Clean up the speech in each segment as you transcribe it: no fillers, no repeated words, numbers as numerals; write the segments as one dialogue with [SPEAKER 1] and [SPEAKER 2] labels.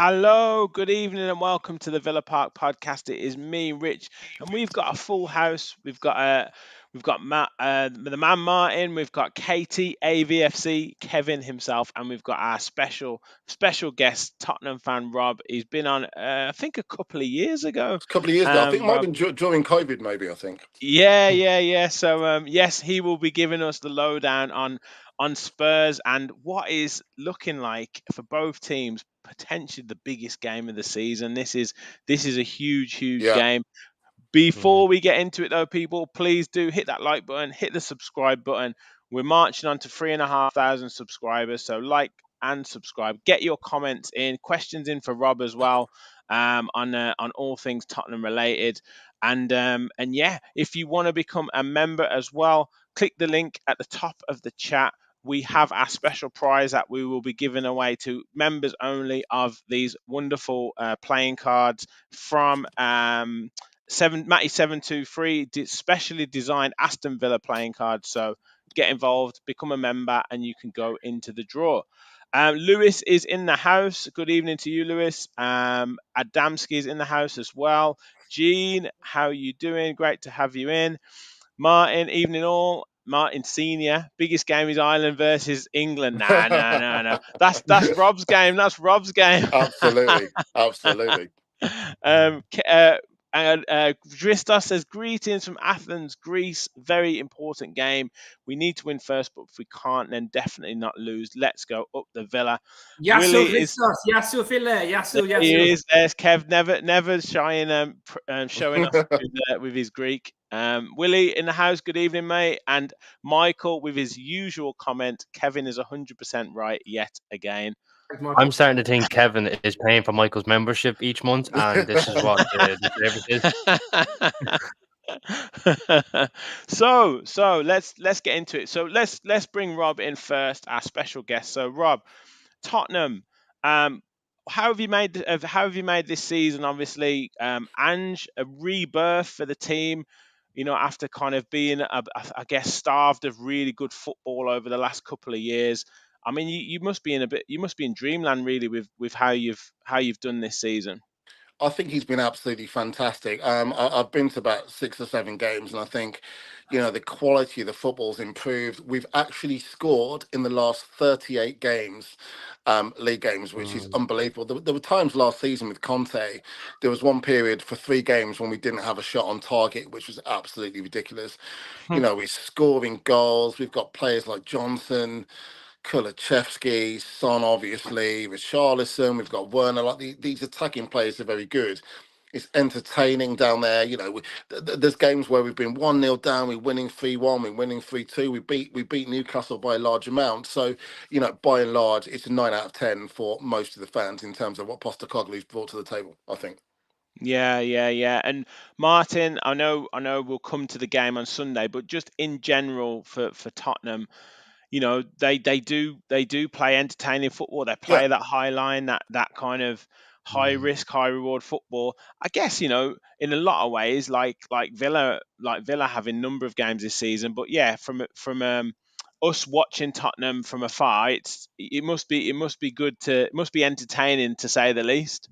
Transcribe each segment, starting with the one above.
[SPEAKER 1] Hello, good evening, and welcome to the Villa Park podcast. It is me, Rich, and we've got a full house. We've got Matt, the man Martin. We've got Katie, AVFC, Kevin himself, and we've got our special guest, Tottenham fan Rob. He's been on, I think, a couple of years ago.
[SPEAKER 2] A couple of years ago. I think it might
[SPEAKER 1] Rob,
[SPEAKER 2] have been during COVID, maybe, I think.
[SPEAKER 1] yeah. So, yes, he will be giving us the lowdown on Spurs and what is looking like for both teams potentially the biggest game of the season. This is a huge
[SPEAKER 2] Yeah.
[SPEAKER 1] game. Before we get into it, though, people, please do hit that like button, hit the subscribe button. We're marching on to 3,500 subscribers, so like and subscribe. Get your comments in, questions in for Rob as well, on all things Tottenham related. And yeah, if you want to become a member as well, click the link at the top of the chat. We have our special prize that we will be giving away to members only of these wonderful playing cards from Matty 723, specially designed Aston Villa playing cards. So get involved, become a member, and you can go into the draw. Lewis is in the house. Good evening to you, Lewis. Adamski is in the house as well. Jean, how you doing? Great to have you in. Martin, evening all. Martin Senior, biggest game is Ireland versus England. No. That's Rob's game. That's Rob's game.
[SPEAKER 2] Absolutely.
[SPEAKER 1] And Dristos says, greetings from Athens, Greece. Very important game. We need to win first, but if we can't, then definitely not lose. Let's go up the Villa.
[SPEAKER 3] Yasu Christos, Yasu Villa, Yasu.
[SPEAKER 1] He is. There's Kev, never shying, showing off with his Greek. Willie in the house, good evening, mate. And Michael with his usual comment, Kevin is 100% right yet again.
[SPEAKER 4] I'm starting to think Kevin is paying for Michael's membership each month, and this is what the
[SPEAKER 1] is. So let's get into it. So let's bring Rob in first, our special guest. So Rob, Tottenham, how have you made this season? Obviously, Ange, a rebirth for the team. You know, after kind of being, I guess, starved of really good football over the last couple of years. I mean, you must be in dreamland really with how you've done this season.
[SPEAKER 2] I think he's been absolutely fantastic. I've been to about 6 or 7 games, and I think, the quality of the football's improved. We've actually scored in the last 38 games, league games, which is unbelievable. There were times last season with Conte, there was one period for 3 games when we didn't have a shot on target, which was absolutely ridiculous. We're scoring goals. We've got players like Johnson, Kulusevski, Son, obviously, Richarlison. We've got Werner. Like these attacking players are very good. It's entertaining down there. There's games where we've been 1-0 down, we're winning 3-1, we're winning 3-2. We beat Newcastle by a large amount. So, by and large, it's a 9 out of 10 for most of the fans in terms of what Postecoglou's brought to the table, I think.
[SPEAKER 1] Yeah. And Martin, I know we'll come to the game on Sunday, but just in general for Tottenham, they do play entertaining football. They play that high line, that kind of high risk, high reward football. I guess, in a lot of ways, like Villa have a number of games this season. But yeah, from us watching Tottenham from afar, it must be entertaining to say the least.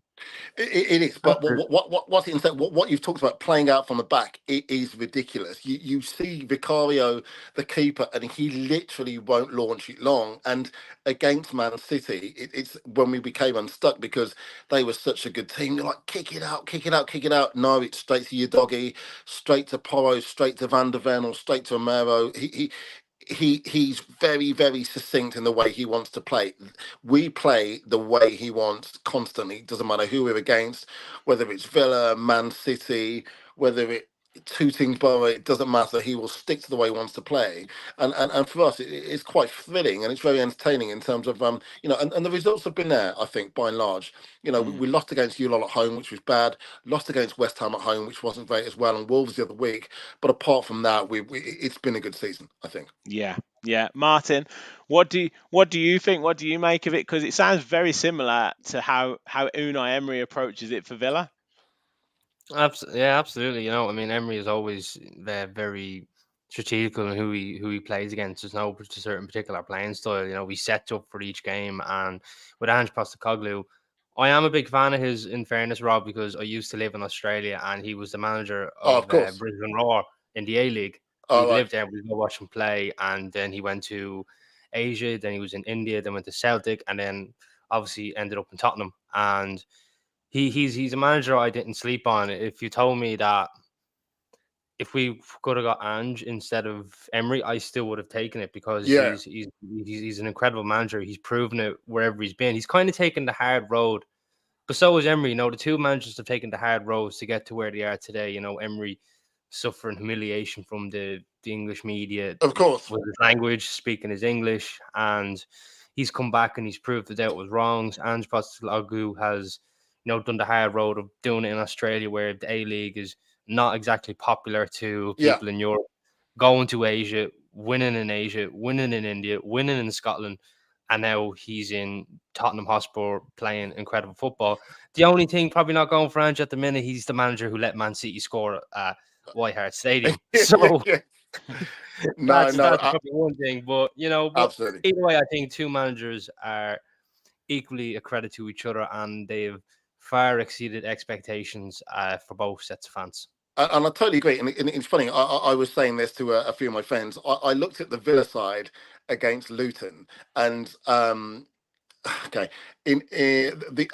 [SPEAKER 2] It is, but what you've talked about playing out from the back, it is ridiculous. You see Vicario, the keeper, and he literally won't launch it long. And against Man City, it's when we became unstuck because they were such a good team. You're like, kick it out. No, it's straight to your doggy, straight to Porro, straight to Van der Ven, or straight to Romero. He's very, very succinct in the way he wants to play. We play the way he wants constantly. It doesn't matter who we're against, whether it's Villa, Man City, whether it's Tooting Borough, it doesn't matter. He will stick to the way he wants to play. And for us, it's quite thrilling and it's very entertaining in terms of, and the results have been there, I think, by and large. We lost against Ulol at home, which was bad, lost against West Ham at home, which wasn't great as well, and Wolves the other week. But apart from that, it's been a good season, I think.
[SPEAKER 1] Yeah. Martin, what do you think? What do you make of it? Because it sounds very similar to how Unai Emery approaches it for Villa.
[SPEAKER 4] Yeah, absolutely. Emery is always very strategical in who he plays against. There's no certain particular playing style. We set up for each game, and with Ange Postecoglou, I am a big fan of his, in fairness, Rob, because I used to live in Australia and he was the manager
[SPEAKER 2] Oh,
[SPEAKER 4] of
[SPEAKER 2] of course.
[SPEAKER 4] Brisbane Roar in the A-League.
[SPEAKER 2] Oh,
[SPEAKER 4] He
[SPEAKER 2] right.
[SPEAKER 4] lived there, we go watch him play, and then he went to Asia, then he was in India, then went to Celtic, and then obviously ended up in Tottenham. And he's a manager I didn't sleep on. If you told me that if we could have got Ange instead of Emery, I still would have taken it, because
[SPEAKER 2] Yeah.
[SPEAKER 4] he's an incredible manager. He's proven it wherever he's been. He's kind of taken the hard road, but so is Emery. You know, the two managers have taken the hard roads to get to where they are today. You know, Emery suffering humiliation from the English media
[SPEAKER 2] Of course.
[SPEAKER 4] with his language, speaking his English, and he's come back and he's proved that it was wrong. Ange Postecoglou has, you know, done the hard road of doing it in Australia, where the A-League is not exactly popular to people in Europe, going to Asia, winning in Asia, winning in India, winning in Scotland, and now he's in Tottenham Hotspur playing incredible football. The only thing probably not going for Ange at the minute, he's the manager who let Man City score at White Hart Stadium. So that's probably one thing. But, you know,
[SPEAKER 2] absolutely.
[SPEAKER 4] Either way, I think two managers are equally a credit to each other, and they've far exceeded expectations for both sets of fans.
[SPEAKER 2] And I totally agree. And it's funny, I was saying this to a few of my friends. I looked at the Villa side against Luton, and okay,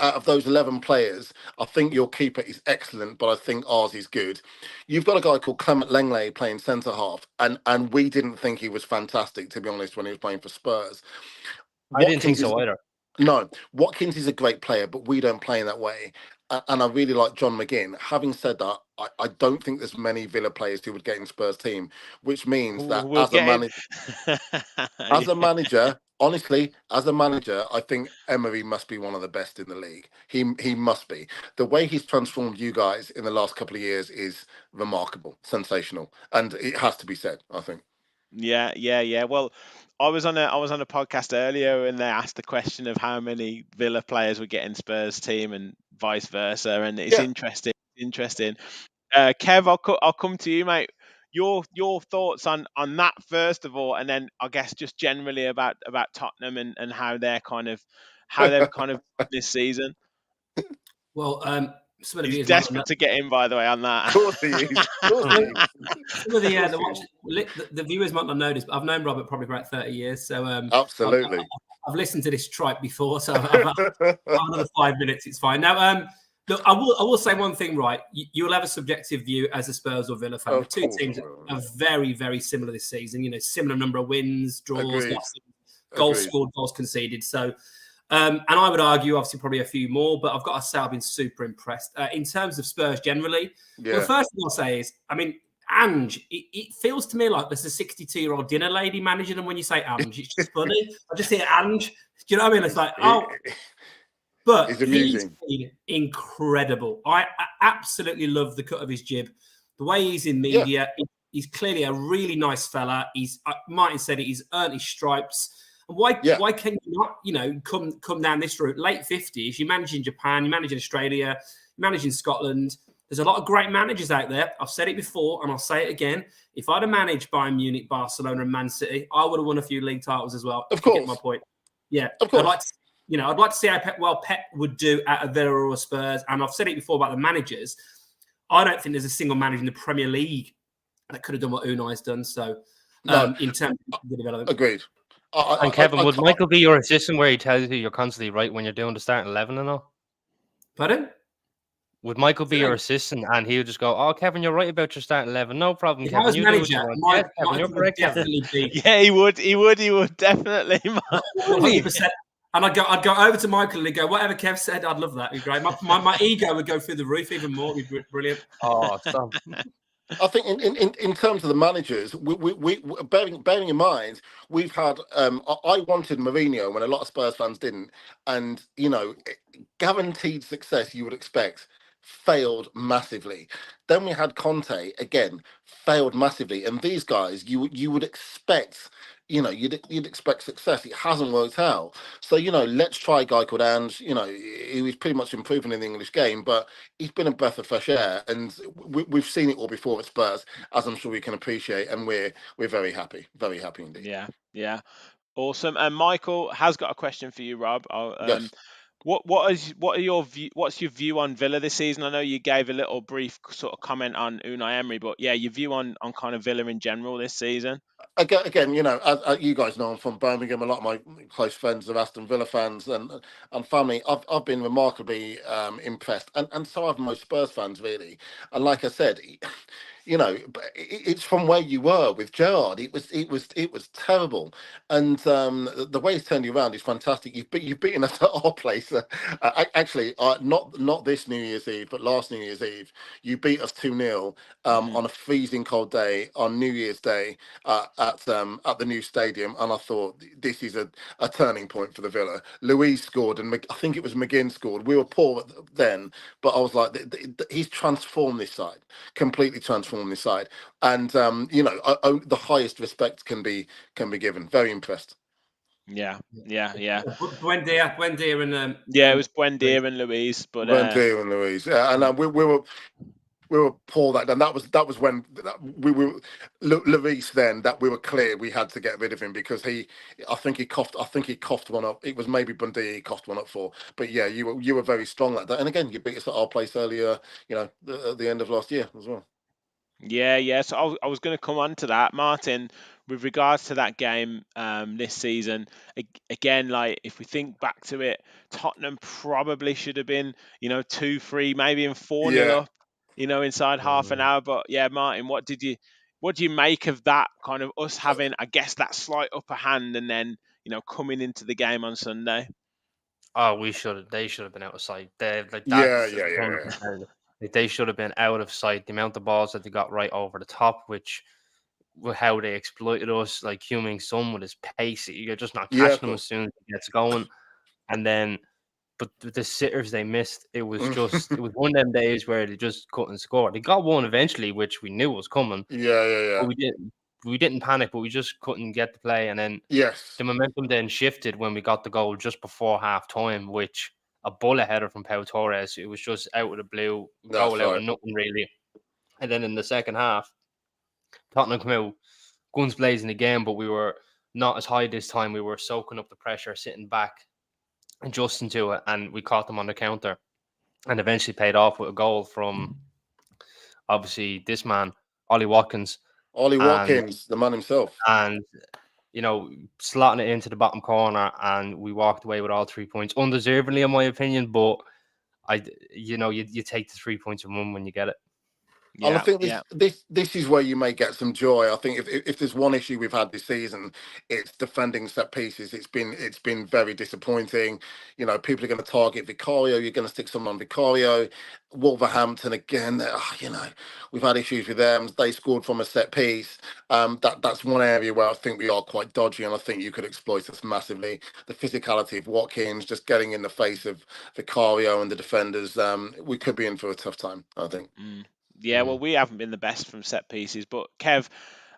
[SPEAKER 2] out of those 11 players, I think your keeper is excellent, but I think ours is good. You've got a guy called Clement Lenglet playing centre half, and we didn't think he was fantastic, to be honest, when he was playing for Spurs.
[SPEAKER 4] I didn't think so either.
[SPEAKER 2] No, Watkins is a great player, but we don't play in that way. And I really like John McGinn. Having said that, I don't think there's many Villa players who would get in Spurs team, which means that as a manager, honestly, as a manager, I think Emery must be one of the best in the league. He must be. The way he's transformed you guys in the last couple of years is remarkable, sensational, and it has to be said, I think.
[SPEAKER 1] Yeah. Well, I was on a podcast earlier, and they asked the question of how many Villa players would get in Spurs team and vice versa, and it's interesting. Kev, I'll come to you, mate. Your thoughts on that first of all, and then I guess just generally about Tottenham and how they've kind of this season.
[SPEAKER 3] Well,
[SPEAKER 1] he's desperate to get in, by the way, on that.
[SPEAKER 2] Of course he is.
[SPEAKER 3] Some of the viewers might not notice, but I've known Robert probably for about 30 years. So
[SPEAKER 2] absolutely,
[SPEAKER 3] I've listened to this tripe before, so I've another 5 minutes. It's fine. Now, look, I will say one thing, right? You'll have a subjective view as a Spurs or Villa fan. The two teams are very, very similar this season. You know, similar number of wins, draws, goals scored, goals conceded. So. And I would argue, obviously, probably a few more, but I've got to say I've been super impressed. In terms of Spurs generally, well, the first thing I'll say is, I mean, Ange, it feels to me like there's a 62-year-old dinner lady managing them when you say Ange. It's just funny. I just hear Ange. Do you know what I mean? It's like, but he's been incredible. I absolutely love the cut of his jib. The way he's in media, he's clearly a really nice fella. Martin said it, he's earned his stripes. Why can you not, you know, come down this route? Late 50s, you manage in Japan, you manage in Australia, you manage in Scotland. There's a lot of great managers out there. I've said it before, and I'll say it again. If I'd have managed Bayern Munich, Barcelona, and Man City, I would have won a few league titles as well.
[SPEAKER 2] Of course.
[SPEAKER 3] You get my point. Yeah.
[SPEAKER 2] Of course.
[SPEAKER 3] I'd like to see how Pep would do at a Villa or a Spurs. And I've said it before about the managers. I don't think there's a single manager in the Premier League that could have done what Unai's done. So, in terms of the development.
[SPEAKER 2] Agreed.
[SPEAKER 4] And Kevin, would Michael be your assistant where he tells you you're constantly right when you're doing the starting 11 and all?
[SPEAKER 3] Pardon?
[SPEAKER 4] Would Michael be your assistant and he would just go, "Oh, Kevin, you're right about your starting 11. No problem,
[SPEAKER 3] if
[SPEAKER 4] Kevin.
[SPEAKER 3] I was
[SPEAKER 4] you
[SPEAKER 3] manager,
[SPEAKER 4] do what you want." You're correct,
[SPEAKER 3] definitely be.
[SPEAKER 1] Yeah, he would definitely.
[SPEAKER 3] 100%. And I'd go over to Michael and he'd go, "Whatever Kev said, I'd love that. It'd be great." My ego would go through the roof even more. It'd be brilliant.
[SPEAKER 4] Oh, stop.
[SPEAKER 2] I think in terms of the managers, we bearing in mind, we've had. I wanted Mourinho when a lot of Spurs fans didn't, and you know, guaranteed success you would expect, failed massively. Then we had Conte again, failed massively, and these guys you would expect. You know, you'd expect success. It hasn't worked out. So, you know, let's try a guy called Ange. You know, he was pretty much improving in the English game, but he's been a breath of fresh air. And we've seen it all before at Spurs, as I'm sure we can appreciate. And we're very happy indeed.
[SPEAKER 1] Yeah. Awesome. And Michael has got a question for you, Rob.
[SPEAKER 2] Yes.
[SPEAKER 1] What's your view on Villa this season? I know you gave a little brief sort of comment on Unai Emery, but yeah, your view on kind of Villa in general this season.
[SPEAKER 2] Again, as you guys know, I'm from Birmingham. A lot of my close friends are Aston Villa fans and family. I've been remarkably impressed, and so have most Spurs fans, really. And like I said, it's from where you were with Gerrard. It was terrible, and the way he's turned you around is fantastic. You've beaten us at our place. Actually, not this New Year's Eve, but last New Year's Eve, you beat us 2-0 on a freezing cold day on New Year's Day at the new stadium, and I thought this is a turning point for the Villa. Louise scored, and I think it was McGinn scored. We were poor then, but I was like, he's transformed this side, completely transformed this side, and the highest respect can be given. Very impressed.
[SPEAKER 1] Yeah.
[SPEAKER 3] Buendia and
[SPEAKER 1] it was Buendia and Louise, but
[SPEAKER 2] Buendia and Louise, yeah, and we were poor that, and that was when we were Lloris. Then that we were clear we had to get rid of him because I think he coughed one up. It was maybe Bundy he coughed one up for, but yeah, you were very strong like that. And again, you beat us at our place earlier, at the end of last year as well.
[SPEAKER 1] Yeah. So I was going to come on to that, Martin, with regards to that game this season. Again, like if we think back to it, Tottenham probably should have been 2-3, maybe even 4-0 up. Inside half an hour. But yeah, Martin, what do you make of that kind of us having, I guess, that slight upper hand and then, coming into the game on Sunday?
[SPEAKER 4] Oh, they should have been out of sight. They should have been out of sight. The amount of balls that they got right over the top, which how they exploited us, like Heung-min Son with his pace, you're just not catching him as soon as he gets going. And then but the sitters they missed, it was one of them days where they just couldn't score. They got one eventually, which we knew was coming.
[SPEAKER 2] Yeah.
[SPEAKER 4] But we didn't panic, but we just couldn't get the play. And then the momentum then shifted when we got the goal just before half time, which a bullet header from Pau Torres. It was just out of the blue, goal out of nothing really. And then in the second half, Tottenham came out guns blazing again, but we were not as high this time. We were soaking up the pressure, sitting back, adjusting to it, and we caught them on the counter and eventually paid off with a goal from obviously this man, Ollie Watkins.
[SPEAKER 2] The man himself.
[SPEAKER 4] And, slotting it into the bottom corner, and we walked away with all 3 points. Undeservedly, in my opinion, but you take the 3 points and run when you get it.
[SPEAKER 2] And I think this is where you may get some joy. I think if there's one issue we've had this season, it's defending set pieces. It's been very disappointing. People are going to target Vicario. You're going to stick someone on Vicario. Wolverhampton again. We've had issues with them. They scored from a set piece. That's one area where I think we are quite dodgy, and I think you could exploit us massively. The physicality of Watkins just getting in the face of Vicario and the defenders. We could be in for a tough time, I think.
[SPEAKER 1] Yeah, well, we haven't been the best from set pieces, but Kev,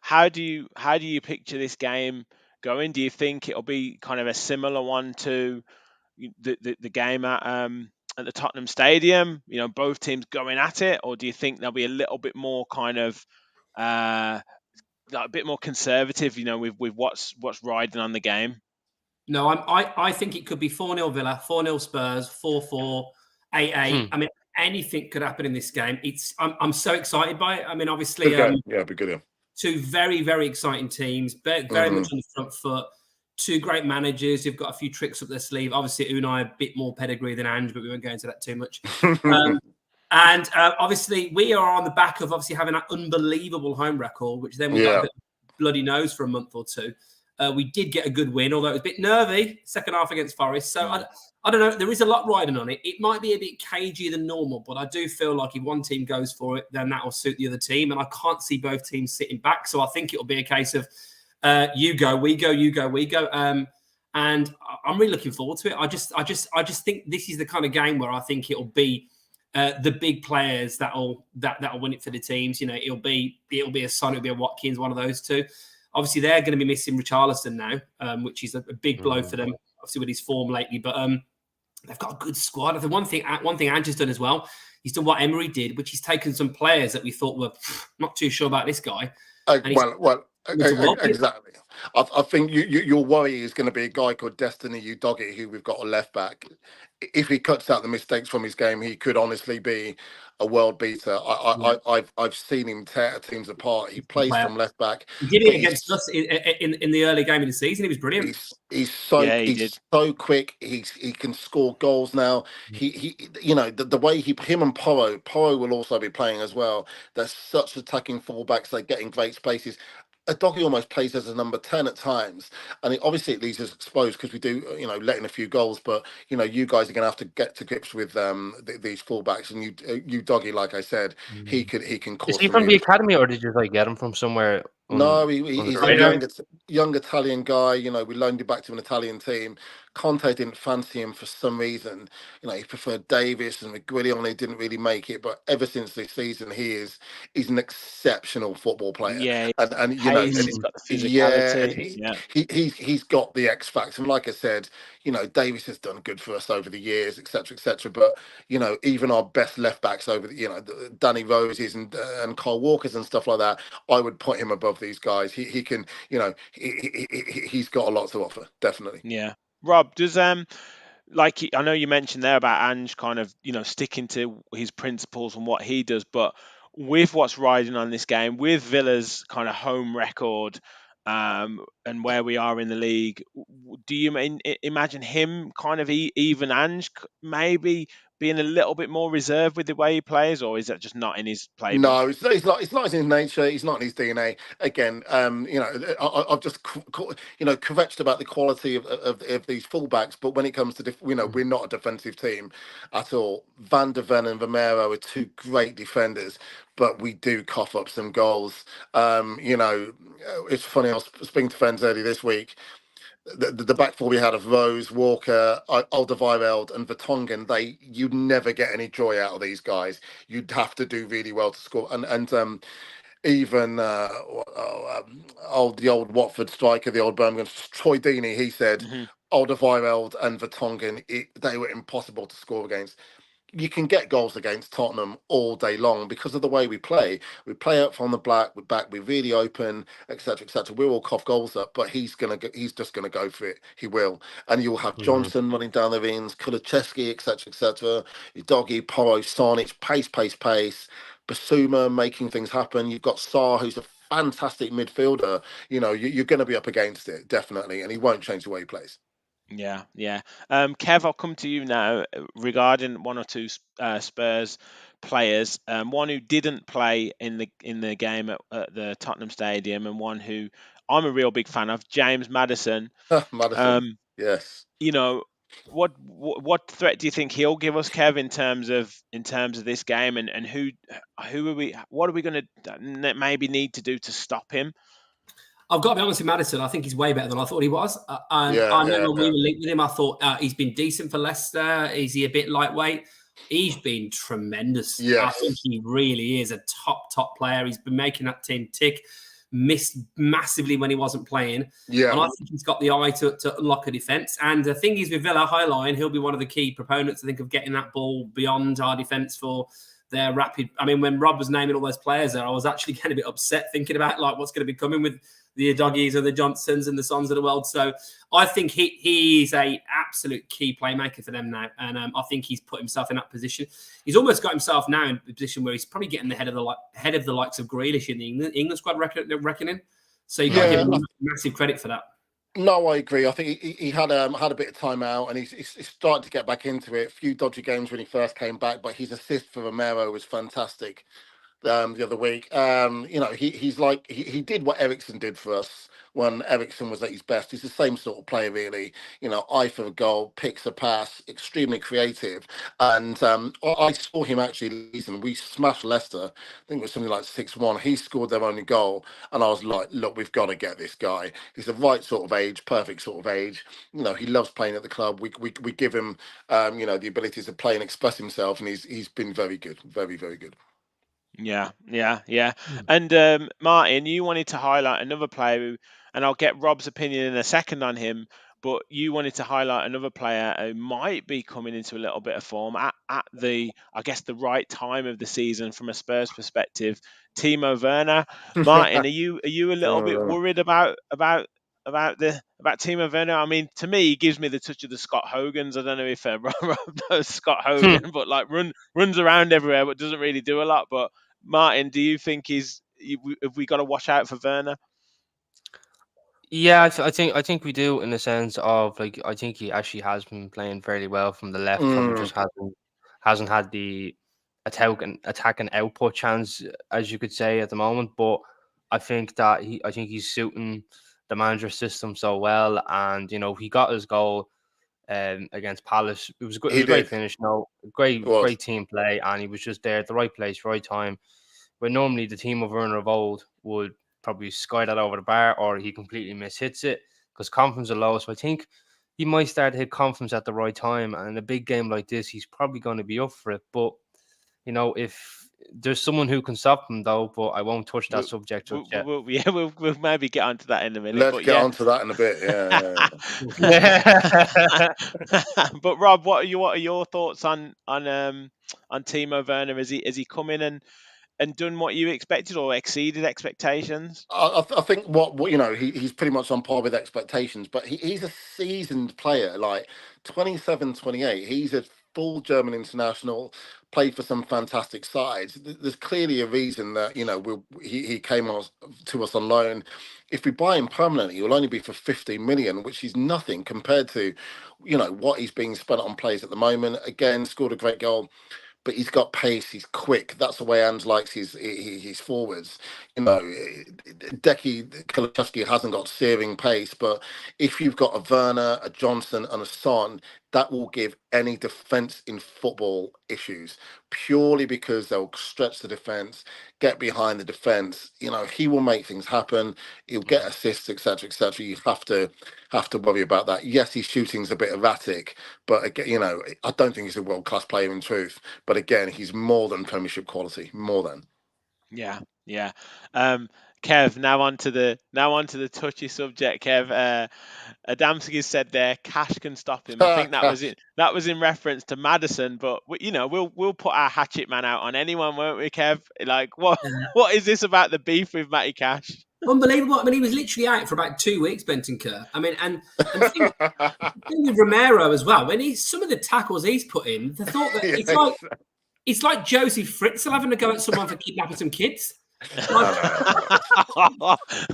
[SPEAKER 1] how do you picture this game going? Do you think it'll be kind of a similar one to the game at the Tottenham Stadium? Both teams going at it, or do you think there'll be a little bit more kind of a bit more conservative? With what's riding on the game.
[SPEAKER 3] No, I think it could be 4-0 Villa, 4-0 Spurs, 4-4, 8-8. I mean, anything could happen in this game. I'm so excited by it. I mean, obviously,
[SPEAKER 2] it'd be good. Yeah.
[SPEAKER 3] Two very, very exciting teams, very much on the front foot. Two great managers who've got a few tricks up their sleeve. Obviously, Unai a bit more pedigree than Ange, but we won't go into that too much. And obviously, we are on the back of obviously having an unbelievable home record, which then we got a bit bloody nose for a month or two. We did get a good win, although it was a bit nervy, second half against Forest. So I don't know. There is a lot riding on it. It might be a bit cagier than normal, but I do feel like if one team goes for it, then that will suit the other team. And I can't see both teams sitting back. So I think it'll be a case of you go, we go, you go, we go. And I'm really looking forward to it. I just think this is the kind of game where I think it'll be the big players that'll win it for the teams. It'll be a Son, it'll be a Watkins, one of those two. Obviously, they're going to be missing Richarlison now, which is a big blow for them. Obviously, with his form lately, but they've got a good squad. I think one thing Ange has done as well. He's done what Emery did, which he's taken some players that we thought were not too sure about this guy.
[SPEAKER 2] Exactly. I think your worry is going to be a guy called Destiny Udogie, who we've got a left back. If he cuts out the mistakes from his game, he could honestly be a world beater. I've seen him tear teams apart. He plays from left back.
[SPEAKER 3] He did it against us in the early game of the season. He was brilliant.
[SPEAKER 2] He's so quick. He can score goals now. He you know the way him and Porro will also be playing as well. They're such attacking fullbacks. They get in great spaces. Doggy almost plays as a number 10 at times, and obviously it leaves us exposed because we do, letting a few goals. But you guys are going to have to get to grips with these fullbacks, and you Doggy, like I said, he can cause.
[SPEAKER 4] Is he from the academy, or did you get him from somewhere?
[SPEAKER 2] No, he's a young Italian guy. We loaned him back to an Italian team. Conte didn't fancy him for some reason. He preferred Davis, and Reguilón didn't really make it. But ever since this season, he's an exceptional football player.
[SPEAKER 1] Yeah,
[SPEAKER 2] and
[SPEAKER 1] he's got the physicality.
[SPEAKER 2] He's got the X factor. And like I said, Davis has done good for us over the years, etc., etc. But even our best left backs over the Danny Roses and Kyle Walkers and stuff like that, I would put him above these guys. He can, he's got a lot to offer, definitely.
[SPEAKER 1] Yeah. Rob, does I know you mentioned there about Ange kind of sticking to his principles and what he does, but with what's riding on this game, with Villa's kind of home record, and where we are in the league, do you imagine him kind of even Ange maybe being a little bit more reserved with the way he plays, or is that just not in his playbook?
[SPEAKER 2] No, it's not in his nature. It's not in his DNA. Again, I've just kvetched about the quality of these fullbacks, but when it comes to we're not a defensive team at all. Van der Ven and Romero are two great defenders, but we do cough up some goals. It's funny. I was speaking to friends earlier this week. The back four we had of Rose, Walker, Alderweireld and Vertonghen, you'd never get any joy out of these guys. You'd have to do really well to score. And even the old Watford striker, the old Birmingham, Troy Deeney, he said Alderweireld and Vertonghen, they were impossible to score against. You can get goals against Tottenham all day long because of the way we play. We play up from the back, we're really open, etc., etc. We'll all cough goals up, but he's just gonna go for it. He will, and you'll have Johnson running down the wings, Kulusevski, etc., etc. Doggy, Porro, Sarnic, pace. Basuma making things happen. You've got Sarr, who's a fantastic midfielder. You're going to be up against it definitely, and he won't change the way he plays.
[SPEAKER 1] Yeah. Kev, I'll come to you now regarding one or two Spurs players. One who didn't play in the game at the Tottenham Stadium, and one who I'm a real big fan of, James Maddison.
[SPEAKER 2] Maddison, yes.
[SPEAKER 1] What threat do you think he'll give us, Kev, in terms of this game, and who are we? What are we going to maybe need to do to stop him?
[SPEAKER 3] I've got to be honest with Maddison. I think he's way better than I thought he was. I remember we were linked with him. I thought he's been decent for Leicester. Is he a bit lightweight? He's been tremendous.
[SPEAKER 2] Yes.
[SPEAKER 3] I think he really is a top player. He's been making that team tick. Missed massively when he wasn't playing.
[SPEAKER 2] Yeah.
[SPEAKER 3] And I think he's got the eye to unlock a defence. And the thing is with Villa high line, he'll be one of the key proponents, I think, of getting that ball beyond our defence for their rapid. I mean, when Rob was naming all those players there, I was actually getting a bit upset thinking about what's going to be coming with the Doggies and the Johnsons and the Sons of the world. So I think he's a absolute key playmaker for them now. And I think he's put himself in that position. He's almost got himself now in a position where he's probably getting the head of the likes of Grealish in the England squad reckoning. So you got to give him massive credit for that.
[SPEAKER 2] No, I agree. I think he had a bit of time out, and he's starting to get back into it. A few dodgy games when he first came back, but his assist for Romero was fantastic the other week. He did what Eriksen did for us when Eriksen was at his best. He's the same sort of player, really. Eye for a goal, picks a pass, extremely creative. And I saw him actually. Listen, we smashed Leicester. I think it was something like 6-1. He scored their only goal, and I was like, look, we've got to get this guy. He's the right sort of age, perfect sort of age. He loves playing at the club. We give him the ability to play and express himself, and he's been very good, very, very good.
[SPEAKER 1] Yeah. And Martin, you wanted to highlight another player who, and I'll get Rob's opinion in a second on him, but you wanted to highlight another player who might be coming into a little bit of form at the right time of the season from a Spurs perspective. Timo Werner. Martin, are you a little bit worried about Timo Werner. I mean, to me, he gives me the touch of the Scott Hogans. I don't know if Rob knows Scott Hogan, but like runs around everywhere, but doesn't really do a lot. But Martin, do you think have we got to watch out for Werner?
[SPEAKER 4] Yeah, I think we do, in the sense of, like, I think he actually has been playing fairly well from the left. Probably just hasn't had the attack and output chance, as you could say, at the moment. But I think he's suiting the manager system so well, and he got his goal against Palace. It was good. It was a great finish. Great team play, and he was just there at the right place, right time. Where normally the team of Werner of old would probably sky that over the bar, or he completely mishits it because confidence are low. So I think he might start to hit confidence at the right time. And in a big game like this, he's probably going to be up for it. But if there's someone who can stop him, though, but I won't touch that subject just yet.
[SPEAKER 1] We'll maybe get onto that in a minute.
[SPEAKER 2] Let's get onto that in a bit.
[SPEAKER 1] Yeah. But Rob, what are your thoughts on Timo Werner? Has he come in and done what you expected or exceeded expectations?
[SPEAKER 2] I think he's pretty much on par with expectations, but he's a seasoned player, like 27, 28. He's a full German international, played for some fantastic sides. There's clearly a reason that he came to us on loan. If we buy him permanently, he will only be for 15 million, which is nothing compared to what he's being spent on players at the moment. Again, scored a great goal. But he's got pace. He's quick. That's the way Ange likes his forwards. Kulusevski hasn't got searing pace, but if you've got a Werner, a Johnson, and a Son, that will give any defence in football issues, purely because they'll stretch the defence, get behind the defence. He will make things happen. He'll get assists, etc., etc. You have to worry about that. Yes, his shooting's a bit erratic, but again, I don't think he's a world-class player in truth. But again, he's more than Premiership quality, more than.
[SPEAKER 1] Yeah. Kev, now onto the touchy subject. Kev, Adamski said there, Cash can stop him. I think that was it. That was in reference to Maddison, but we'll put our hatchet man out on anyone, won't we, Kev? Like, what is this about the beef with Matty Cash?
[SPEAKER 3] Unbelievable. I mean, he was literally out for about 2 weeks, Bentancur. I mean, and thing with Romero as well. When some of the tackles he's put in, the thought that it's like Josie Fritzl having to go at someone for kidnapping some kids.